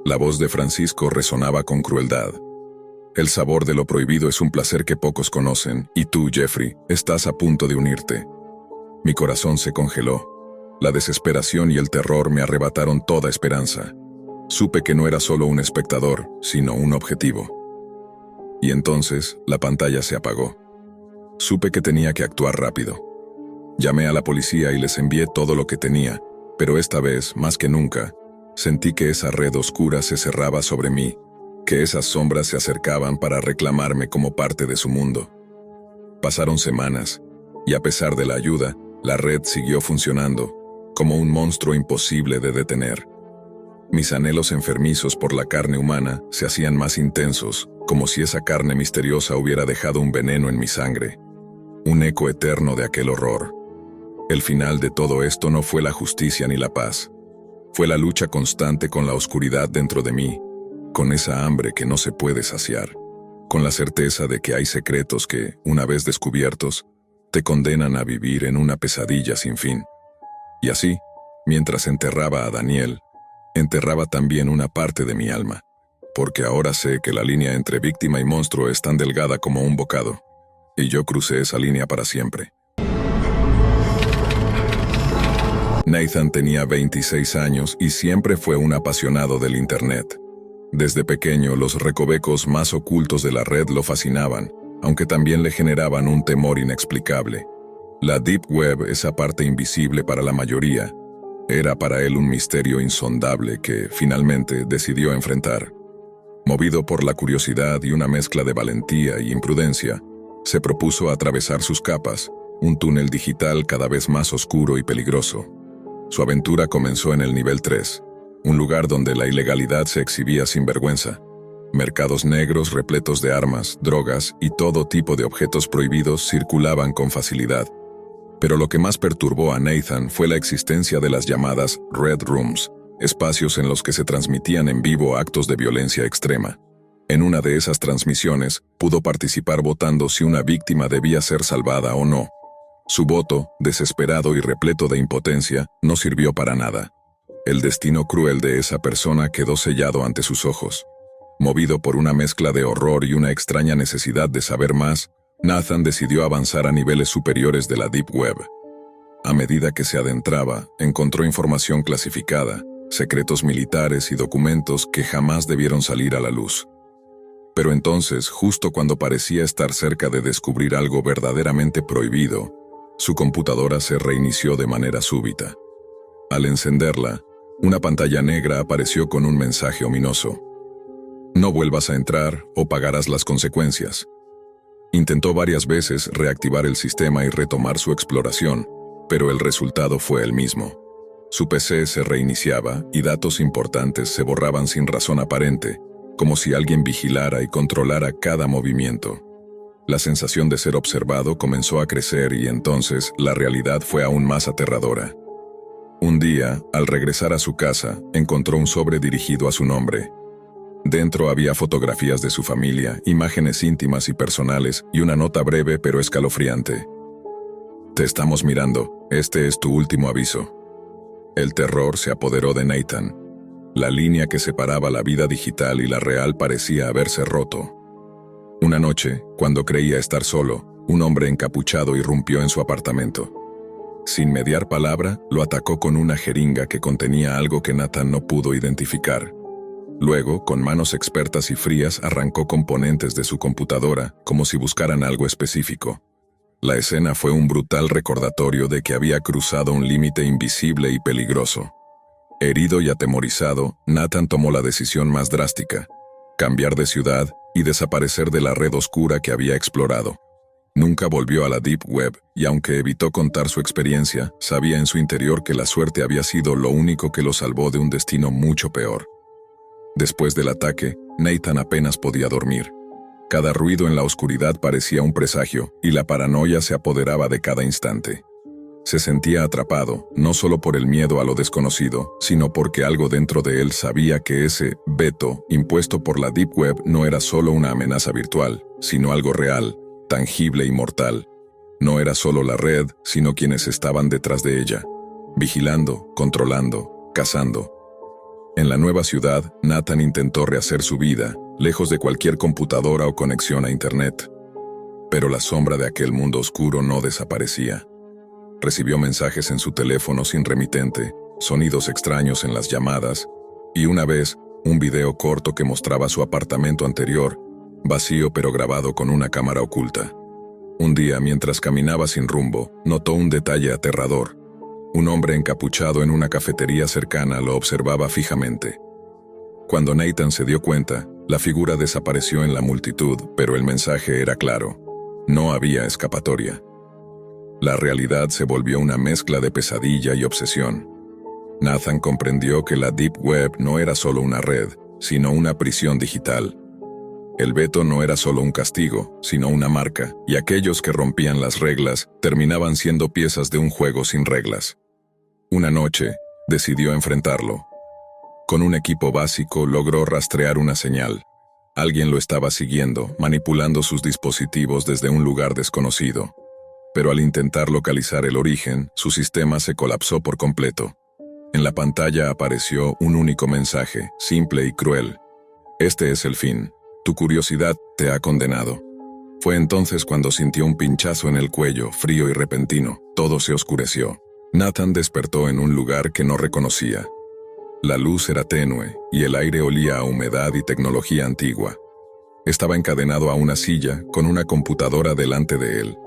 La voz de Francisco resonaba con crueldad. El sabor de lo prohibido es un placer que pocos conocen, y tú, Jeffrey, estás a punto de unirte. Mi corazón se congeló. La desesperación y el terror me arrebataron toda esperanza. Supe que no era solo un espectador, sino un objetivo. Y entonces, la pantalla se apagó. Supe que tenía que actuar rápido. Llamé a la policía y les envié todo lo que tenía, pero esta vez, más que nunca, sentí que esa red oscura se cerraba sobre mí, que esas sombras se acercaban para reclamarme como parte de su mundo. Pasaron semanas, y a pesar de la ayuda, la red siguió funcionando, como un monstruo imposible de detener. Mis anhelos enfermizos por la carne humana se hacían más intensos, como si esa carne misteriosa hubiera dejado un veneno en mi sangre, un eco eterno de aquel horror. El final de todo esto no fue la justicia ni la paz. Fue la lucha constante con la oscuridad dentro de mí, con esa hambre que no se puede saciar, con la certeza de que hay secretos que, una vez descubiertos, te condenan a vivir en una pesadilla sin fin. Y así, mientras enterraba a Daniel, enterraba también una parte de mi alma, porque ahora sé que la línea entre víctima y monstruo es tan delgada como un bocado, y yo crucé esa línea para siempre. Nathan tenía 26 años y siempre fue un apasionado del Internet. Desde pequeño, los recovecos más ocultos de la red lo fascinaban, aunque también le generaban un temor inexplicable. La Deep Web, esa parte invisible para la mayoría, era para él un misterio insondable que, finalmente, decidió enfrentar. Movido por la curiosidad y una mezcla de valentía y imprudencia, se propuso atravesar sus capas, un túnel digital cada vez más oscuro y peligroso. Su aventura comenzó en el nivel 3, un lugar donde la ilegalidad se exhibía sin vergüenza. Mercados negros repletos de armas, drogas y todo tipo de objetos prohibidos circulaban con facilidad. Pero lo que más perturbó a Nathan fue la existencia de las llamadas Red Rooms, espacios en los que se transmitían en vivo actos de violencia extrema. En una de esas transmisiones, pudo participar votando si una víctima debía ser salvada o no. Su voto, desesperado y repleto de impotencia, no sirvió para nada. El destino cruel de esa persona quedó sellado ante sus ojos. Movido por una mezcla de horror y una extraña necesidad de saber más, Nathan decidió avanzar a niveles superiores de la Deep Web. A medida que se adentraba, encontró información clasificada, secretos militares y documentos que jamás debieron salir a la luz. Pero entonces, justo cuando parecía estar cerca de descubrir algo verdaderamente prohibido, su computadora se reinició de manera súbita. Al encenderla, una pantalla negra apareció con un mensaje ominoso. No vuelvas a entrar o pagarás las consecuencias. Intentó varias veces reactivar el sistema y retomar su exploración, pero el resultado fue el mismo. Su PC se reiniciaba y datos importantes se borraban sin razón aparente, como si alguien vigilara y controlara cada movimiento. La sensación de ser observado comenzó a crecer y entonces la realidad fue aún más aterradora. Un día, al regresar a su casa, encontró un sobre dirigido a su nombre. Dentro había fotografías de su familia, imágenes íntimas y personales y una nota breve pero escalofriante. Te estamos mirando, este es tu último aviso. El terror se apoderó de Nathan. La línea que separaba la vida digital y la real parecía haberse roto. Una noche, cuando creía estar solo, un hombre encapuchado irrumpió en su apartamento. Sin mediar palabra, lo atacó con una jeringa que contenía algo que Nathan no pudo identificar. Luego, con manos expertas y frías, arrancó componentes de su computadora, como si buscaran algo específico. La escena fue un brutal recordatorio de que había cruzado un límite invisible y peligroso. Herido y atemorizado, Nathan tomó la decisión más drástica: cambiar de ciudad y desaparecer de la red oscura que había explorado. Nunca volvió a la Deep Web, y aunque evitó contar su experiencia, sabía en su interior que la suerte había sido lo único que lo salvó de un destino mucho peor. Después del ataque, Nathan apenas podía dormir. Cada ruido en la oscuridad parecía un presagio, y la paranoia se apoderaba de cada instante. Se sentía atrapado, no solo por el miedo a lo desconocido, sino porque algo dentro de él sabía que ese veto impuesto por la Deep Web no era solo una amenaza virtual, sino algo real, tangible y mortal. No era solo la red, sino quienes estaban detrás de ella, vigilando, controlando, cazando. En la nueva ciudad, Nathan intentó rehacer su vida, lejos de cualquier computadora o conexión a Internet. Pero la sombra de aquel mundo oscuro no desaparecía. Recibió mensajes en su teléfono sin remitente, sonidos extraños en las llamadas, y una vez, un video corto que mostraba su apartamento anterior, vacío pero grabado con una cámara oculta. Un día, mientras caminaba sin rumbo, notó un detalle aterrador. Un hombre encapuchado en una cafetería cercana lo observaba fijamente. Cuando Nathan se dio cuenta, La figura desapareció en la multitud, pero el mensaje era claro. No había escapatoria. La realidad se volvió una mezcla de pesadilla y obsesión. Nathan comprendió que la Deep Web no era solo una red, sino una prisión digital. El veto no era solo un castigo, sino una marca, y aquellos que rompían las reglas terminaban siendo piezas de un juego sin reglas. Una noche, decidió enfrentarlo. Con un equipo básico logró rastrear una señal. Alguien lo estaba siguiendo, manipulando sus dispositivos desde un lugar desconocido. Pero al intentar localizar el origen, su sistema se colapsó por completo. En la pantalla apareció un único mensaje, simple y cruel. Este es el fin. Tu curiosidad te ha condenado. Fue entonces cuando sintió un pinchazo en el cuello, frío y repentino. Todo se oscureció. Nathan despertó en un lugar que no reconocía. La luz era tenue, y el aire olía a humedad y tecnología antigua. Estaba encadenado a una silla, con una computadora delante de él.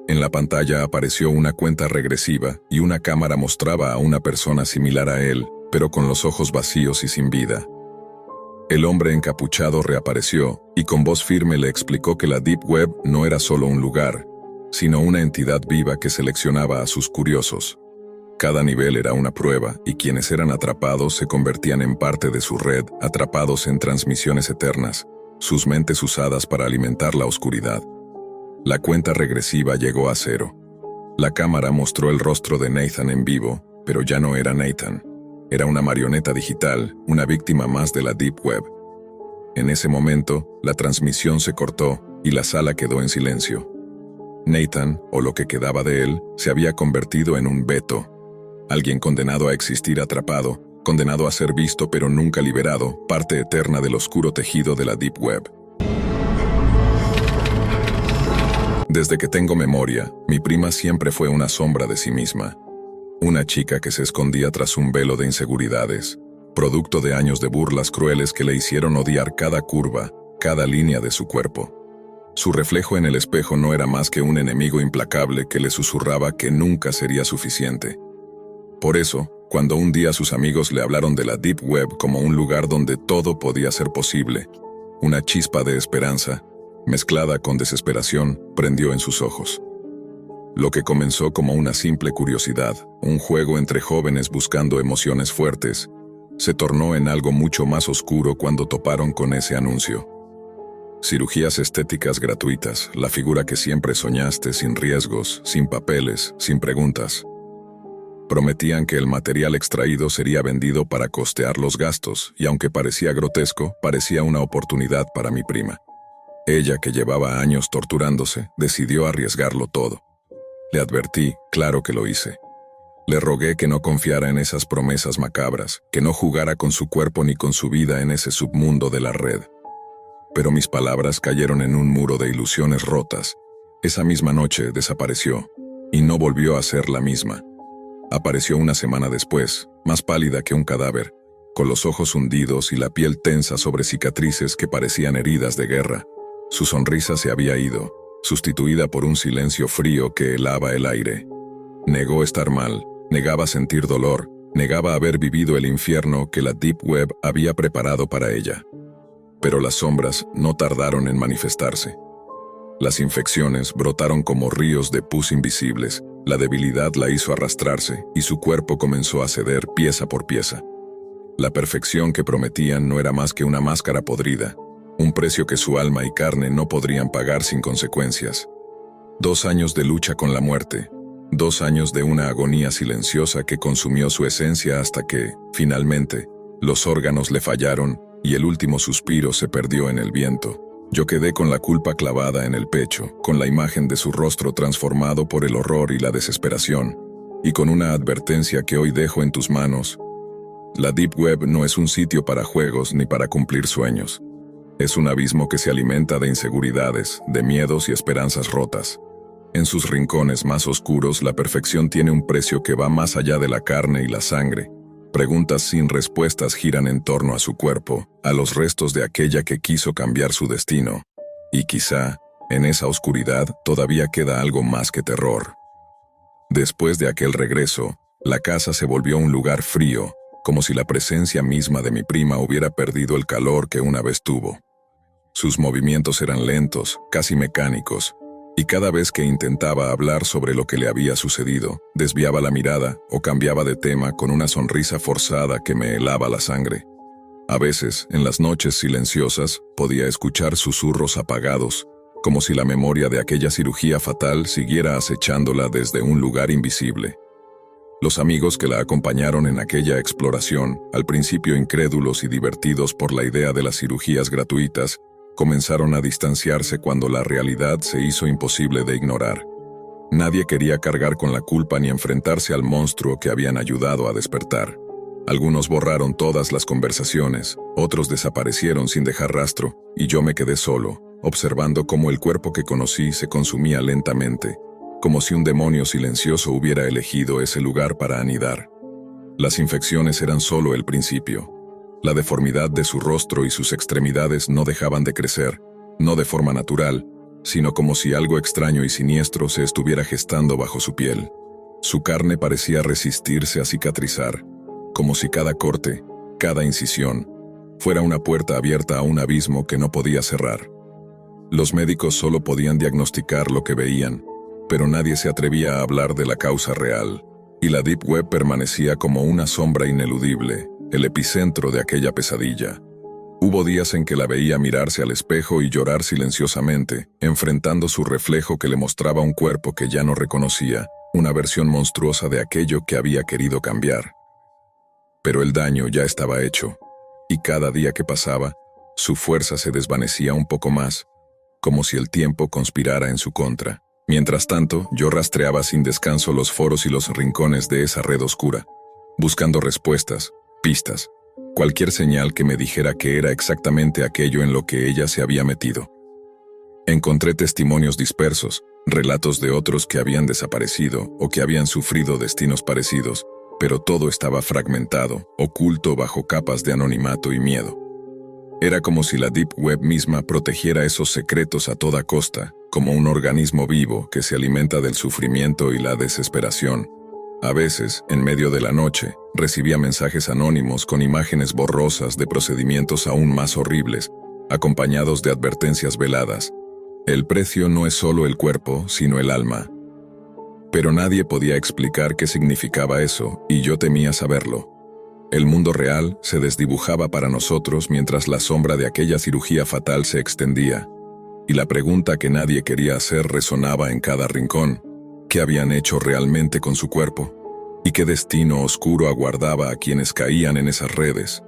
En la pantalla apareció una cuenta regresiva, y una cámara mostraba a una persona similar a él, pero con los ojos vacíos y sin vida. El hombre encapuchado reapareció, y con voz firme le explicó que la Deep Web no era solo un lugar, sino una entidad viva que seleccionaba a sus curiosos. Cada nivel era una prueba, y quienes eran atrapados se convertían en parte de su red, atrapados en transmisiones eternas, sus mentes usadas para alimentar la oscuridad. La cuenta regresiva llegó a 0. La cámara mostró el rostro de Nathan en vivo, pero ya no era Nathan. Era una marioneta digital, una víctima más de la Deep Web. En ese momento, la transmisión se cortó y la sala quedó en silencio. Nathan, o lo que quedaba de él, se había convertido en un veto. Alguien condenado a existir atrapado, condenado a ser visto pero nunca liberado, parte eterna del oscuro tejido de la Deep Web. Desde que tengo memoria, mi prima siempre fue una sombra de sí misma. Una chica que se escondía tras un velo de inseguridades, producto de años de burlas crueles que le hicieron odiar cada curva, cada línea de su cuerpo. Su reflejo en el espejo no era más que un enemigo implacable que le susurraba que nunca sería suficiente. Por eso, cuando un día sus amigos le hablaron de la Deep Web como un lugar donde todo podía ser posible, una chispa de esperanza, mezclada con desesperación, prendió en sus ojos. Lo que comenzó como una simple curiosidad, un juego entre jóvenes buscando emociones fuertes, se tornó en algo mucho más oscuro cuando toparon con ese anuncio. Cirugías estéticas gratuitas, la figura que siempre soñaste, sin riesgos, sin papeles, sin preguntas. Prometían que el material extraído sería vendido para costear los gastos, y aunque parecía grotesco, parecía una oportunidad para mi prima. Ella, que llevaba años torturándose, decidió arriesgarlo todo. Le advertí, claro que lo hice. Le rogué que no confiara en esas promesas macabras, que no jugara con su cuerpo ni con su vida en ese submundo de la red. Pero mis palabras cayeron en un muro de ilusiones rotas. Esa misma noche desapareció, y no volvió a ser la misma. Apareció una semana después, más pálida que un cadáver, con los ojos hundidos y la piel tensa sobre cicatrices que parecían heridas de guerra. Su sonrisa se había ido, sustituida por un silencio frío que helaba el aire. Negó estar mal, negaba sentir dolor, negaba haber vivido el infierno que la Deep Web había preparado para ella. Pero las sombras no tardaron en manifestarse. Las infecciones brotaron como ríos de pus invisibles, la debilidad la hizo arrastrarse y su cuerpo comenzó a ceder pieza por pieza. La perfección que prometían no era más que una máscara podrida, un precio que su alma y carne no podrían pagar sin consecuencias. 2 años de lucha con la muerte, 2 años de una agonía silenciosa que consumió su esencia hasta que, finalmente, los órganos le fallaron y el último suspiro se perdió en el viento. Yo quedé con la culpa clavada en el pecho, con la imagen de su rostro transformado por el horror y la desesperación, y con una advertencia que hoy dejo en tus manos. La Deep Web no es un sitio para juegos ni para cumplir sueños. Es un abismo que se alimenta de inseguridades, de miedos y esperanzas rotas. En sus rincones más oscuros, la perfección tiene un precio que va más allá de la carne y la sangre. Preguntas sin respuestas giran en torno a su cuerpo, a los restos de aquella que quiso cambiar su destino. Y quizá, en esa oscuridad, todavía queda algo más que terror. Después de aquel regreso, la casa se volvió un lugar frío, como si la presencia misma de mi prima hubiera perdido el calor que una vez tuvo. Sus movimientos eran lentos, casi mecánicos, y cada vez que intentaba hablar sobre lo que le había sucedido, desviaba la mirada o cambiaba de tema con una sonrisa forzada que me helaba la sangre. A veces, en las noches silenciosas, podía escuchar susurros apagados, como si la memoria de aquella cirugía fatal siguiera acechándola desde un lugar invisible. Los amigos que la acompañaron en aquella exploración, al principio incrédulos y divertidos por la idea de las cirugías gratuitas, comenzaron a distanciarse cuando la realidad se hizo imposible de ignorar. Nadie quería cargar con la culpa ni enfrentarse al monstruo que habían ayudado a despertar. Algunos borraron todas las conversaciones, otros desaparecieron sin dejar rastro, y yo me quedé solo, observando cómo el cuerpo que conocí se consumía lentamente, como si un demonio silencioso hubiera elegido ese lugar para anidar. Las infecciones eran solo el principio. La deformidad de su rostro y sus extremidades no dejaban de crecer, no de forma natural, sino como si algo extraño y siniestro se estuviera gestando bajo su piel. Su carne parecía resistirse a cicatrizar, como si cada corte, cada incisión, fuera una puerta abierta a un abismo que no podía cerrar. Los médicos solo podían diagnosticar lo que veían, pero nadie se atrevía a hablar de la causa real, y la Deep Web permanecía como una sombra ineludible, el epicentro de aquella pesadilla. Hubo días en que la veía mirarse al espejo y llorar silenciosamente, enfrentando su reflejo que le mostraba un cuerpo que ya no reconocía, una versión monstruosa de aquello que había querido cambiar. Pero el daño ya estaba hecho, y cada día que pasaba, su fuerza se desvanecía un poco más, como si el tiempo conspirara en su contra. Mientras tanto, yo rastreaba sin descanso los foros y los rincones de esa red oscura, buscando respuestas, pistas, cualquier señal que me dijera que era exactamente aquello en lo que ella se había metido. Encontré testimonios dispersos, relatos de otros que habían desaparecido o que habían sufrido destinos parecidos, pero todo estaba fragmentado, oculto bajo capas de anonimato y miedo. Era como si la Deep Web misma protegiera esos secretos a toda costa, como un organismo vivo que se alimenta del sufrimiento y la desesperación. A veces, en medio de la noche, recibía mensajes anónimos con imágenes borrosas de procedimientos aún más horribles, acompañados de advertencias veladas. El precio no es solo el cuerpo, sino el alma. Pero nadie podía explicar qué significaba eso, y yo temía saberlo. El mundo real se desdibujaba para nosotros mientras la sombra de aquella cirugía fatal se extendía, y la pregunta que nadie quería hacer resonaba en cada rincón: ¿qué habían hecho realmente con su cuerpo? ¿Y qué destino oscuro aguardaba a quienes caían en esas redes?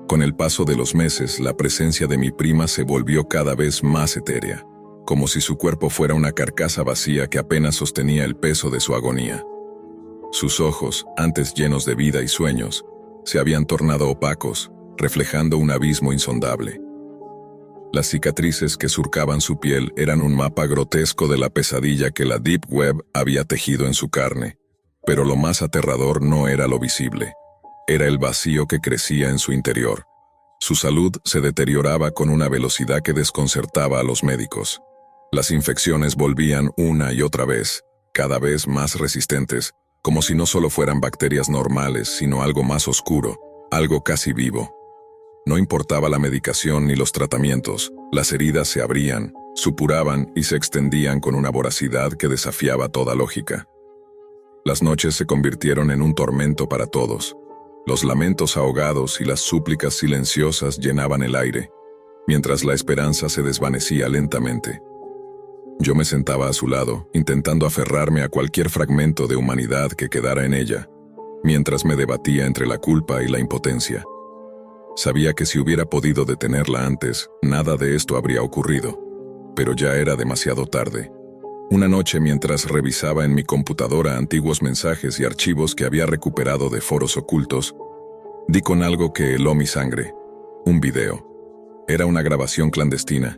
Con el paso de los meses, la presencia de mi prima se volvió cada vez más etérea, como si su cuerpo fuera una carcasa vacía que apenas sostenía el peso de su agonía. Sus ojos, antes llenos de vida y sueños, se habían tornado opacos, reflejando un abismo insondable. Las cicatrices que surcaban su piel eran un mapa grotesco de la pesadilla que la Deep Web había tejido en su carne, pero lo más aterrador no era lo visible, era el vacío que crecía en su interior. Su salud se deterioraba con una velocidad que desconcertaba a los médicos. Las infecciones volvían una y otra vez, cada vez más resistentes, como si no solo fueran bacterias normales, sino algo más oscuro, algo casi vivo. No importaba la medicación ni los tratamientos, las heridas se abrían, supuraban y se extendían con una voracidad que desafiaba toda lógica. Las noches se convirtieron en un tormento para todos. Los lamentos ahogados y las súplicas silenciosas llenaban el aire, mientras la esperanza se desvanecía lentamente. Yo me sentaba a su lado, intentando aferrarme a cualquier fragmento de humanidad que quedara en ella, mientras me debatía entre la culpa y la impotencia. Sabía que si hubiera podido detenerla antes, nada de esto habría ocurrido, pero ya era demasiado tarde. Una noche, mientras revisaba en mi computadora antiguos mensajes y archivos que había recuperado de foros ocultos, di con algo que heló mi sangre: un video. Era una grabación clandestina,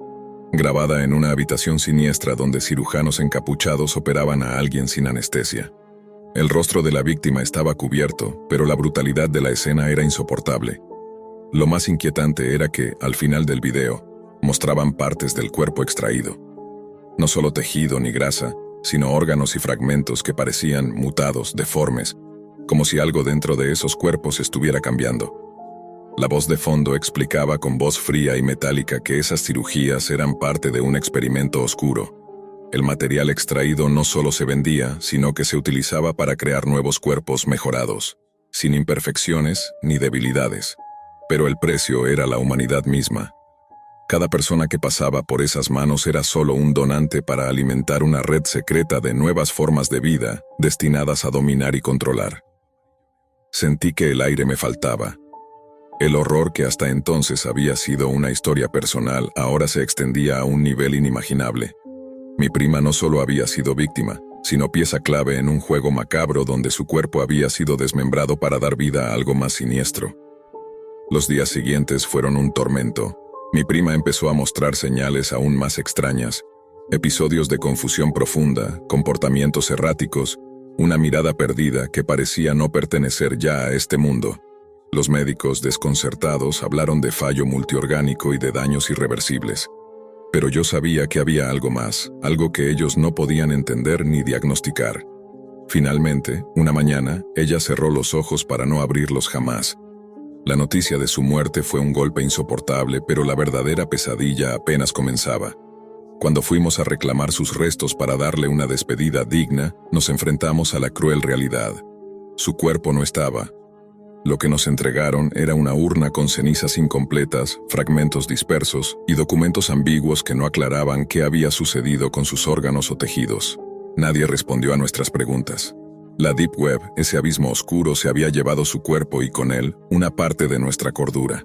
grabada en una habitación siniestra donde cirujanos encapuchados operaban a alguien sin anestesia. El rostro de la víctima estaba cubierto, pero la brutalidad de la escena era insoportable. Lo más inquietante era que, al final del video, mostraban partes del cuerpo extraído. No solo tejido ni grasa, sino órganos y fragmentos que parecían mutados, deformes, como si algo dentro de esos cuerpos estuviera cambiando. La voz de fondo explicaba con voz fría y metálica que esas cirugías eran parte de un experimento oscuro. El material extraído no solo se vendía, sino que se utilizaba para crear nuevos cuerpos mejorados, sin imperfecciones ni debilidades. Pero el precio era la humanidad misma. Cada persona que pasaba por esas manos era solo un donante para alimentar una red secreta de nuevas formas de vida destinadas a dominar y controlar. Sentí que el aire me faltaba. El horror que hasta entonces había sido una historia personal ahora se extendía a un nivel inimaginable. Mi prima no solo había sido víctima, sino pieza clave en un juego macabro donde su cuerpo había sido desmembrado para dar vida a algo más siniestro. Los días siguientes fueron un tormento. Mi prima empezó a mostrar señales aún más extrañas, episodios de confusión profunda, comportamientos erráticos, una mirada perdida que parecía no pertenecer ya a este mundo. Los médicos, desconcertados, hablaron de fallo multiorgánico y de daños irreversibles. Pero yo sabía que había algo más, algo que ellos no podían entender ni diagnosticar. Finalmente, una mañana, ella cerró los ojos para no abrirlos jamás. La noticia de su muerte fue un golpe insoportable, pero la verdadera pesadilla apenas comenzaba. Cuando fuimos a reclamar sus restos para darle una despedida digna, nos enfrentamos a la cruel realidad. Su cuerpo no estaba. Lo que nos entregaron era una urna con cenizas incompletas, fragmentos dispersos y documentos ambiguos que no aclaraban qué había sucedido con sus órganos o tejidos. Nadie respondió a nuestras preguntas. La Deep Web, ese abismo oscuro, se había llevado su cuerpo y con él, una parte de nuestra cordura.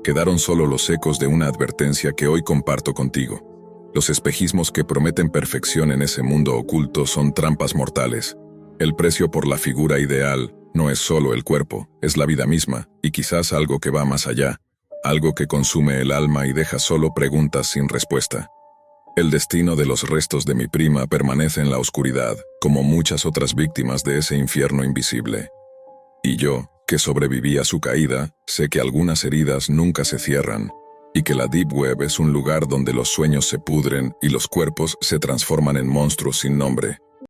Quedaron solo los ecos de una advertencia que hoy comparto contigo. Los espejismos que prometen perfección en ese mundo oculto son trampas mortales. El precio por la figura ideal no es solo el cuerpo, es la vida misma, y quizás algo que va más allá, algo que consume el alma y deja solo preguntas sin respuesta. El destino de los restos de mi prima permanece en la oscuridad, como muchas otras víctimas de ese infierno invisible. Y yo, que sobreviví a su caída, sé que algunas heridas nunca se cierran, y que la Deep Web es un lugar donde los sueños se pudren y los cuerpos se transforman en monstruos sin nombre.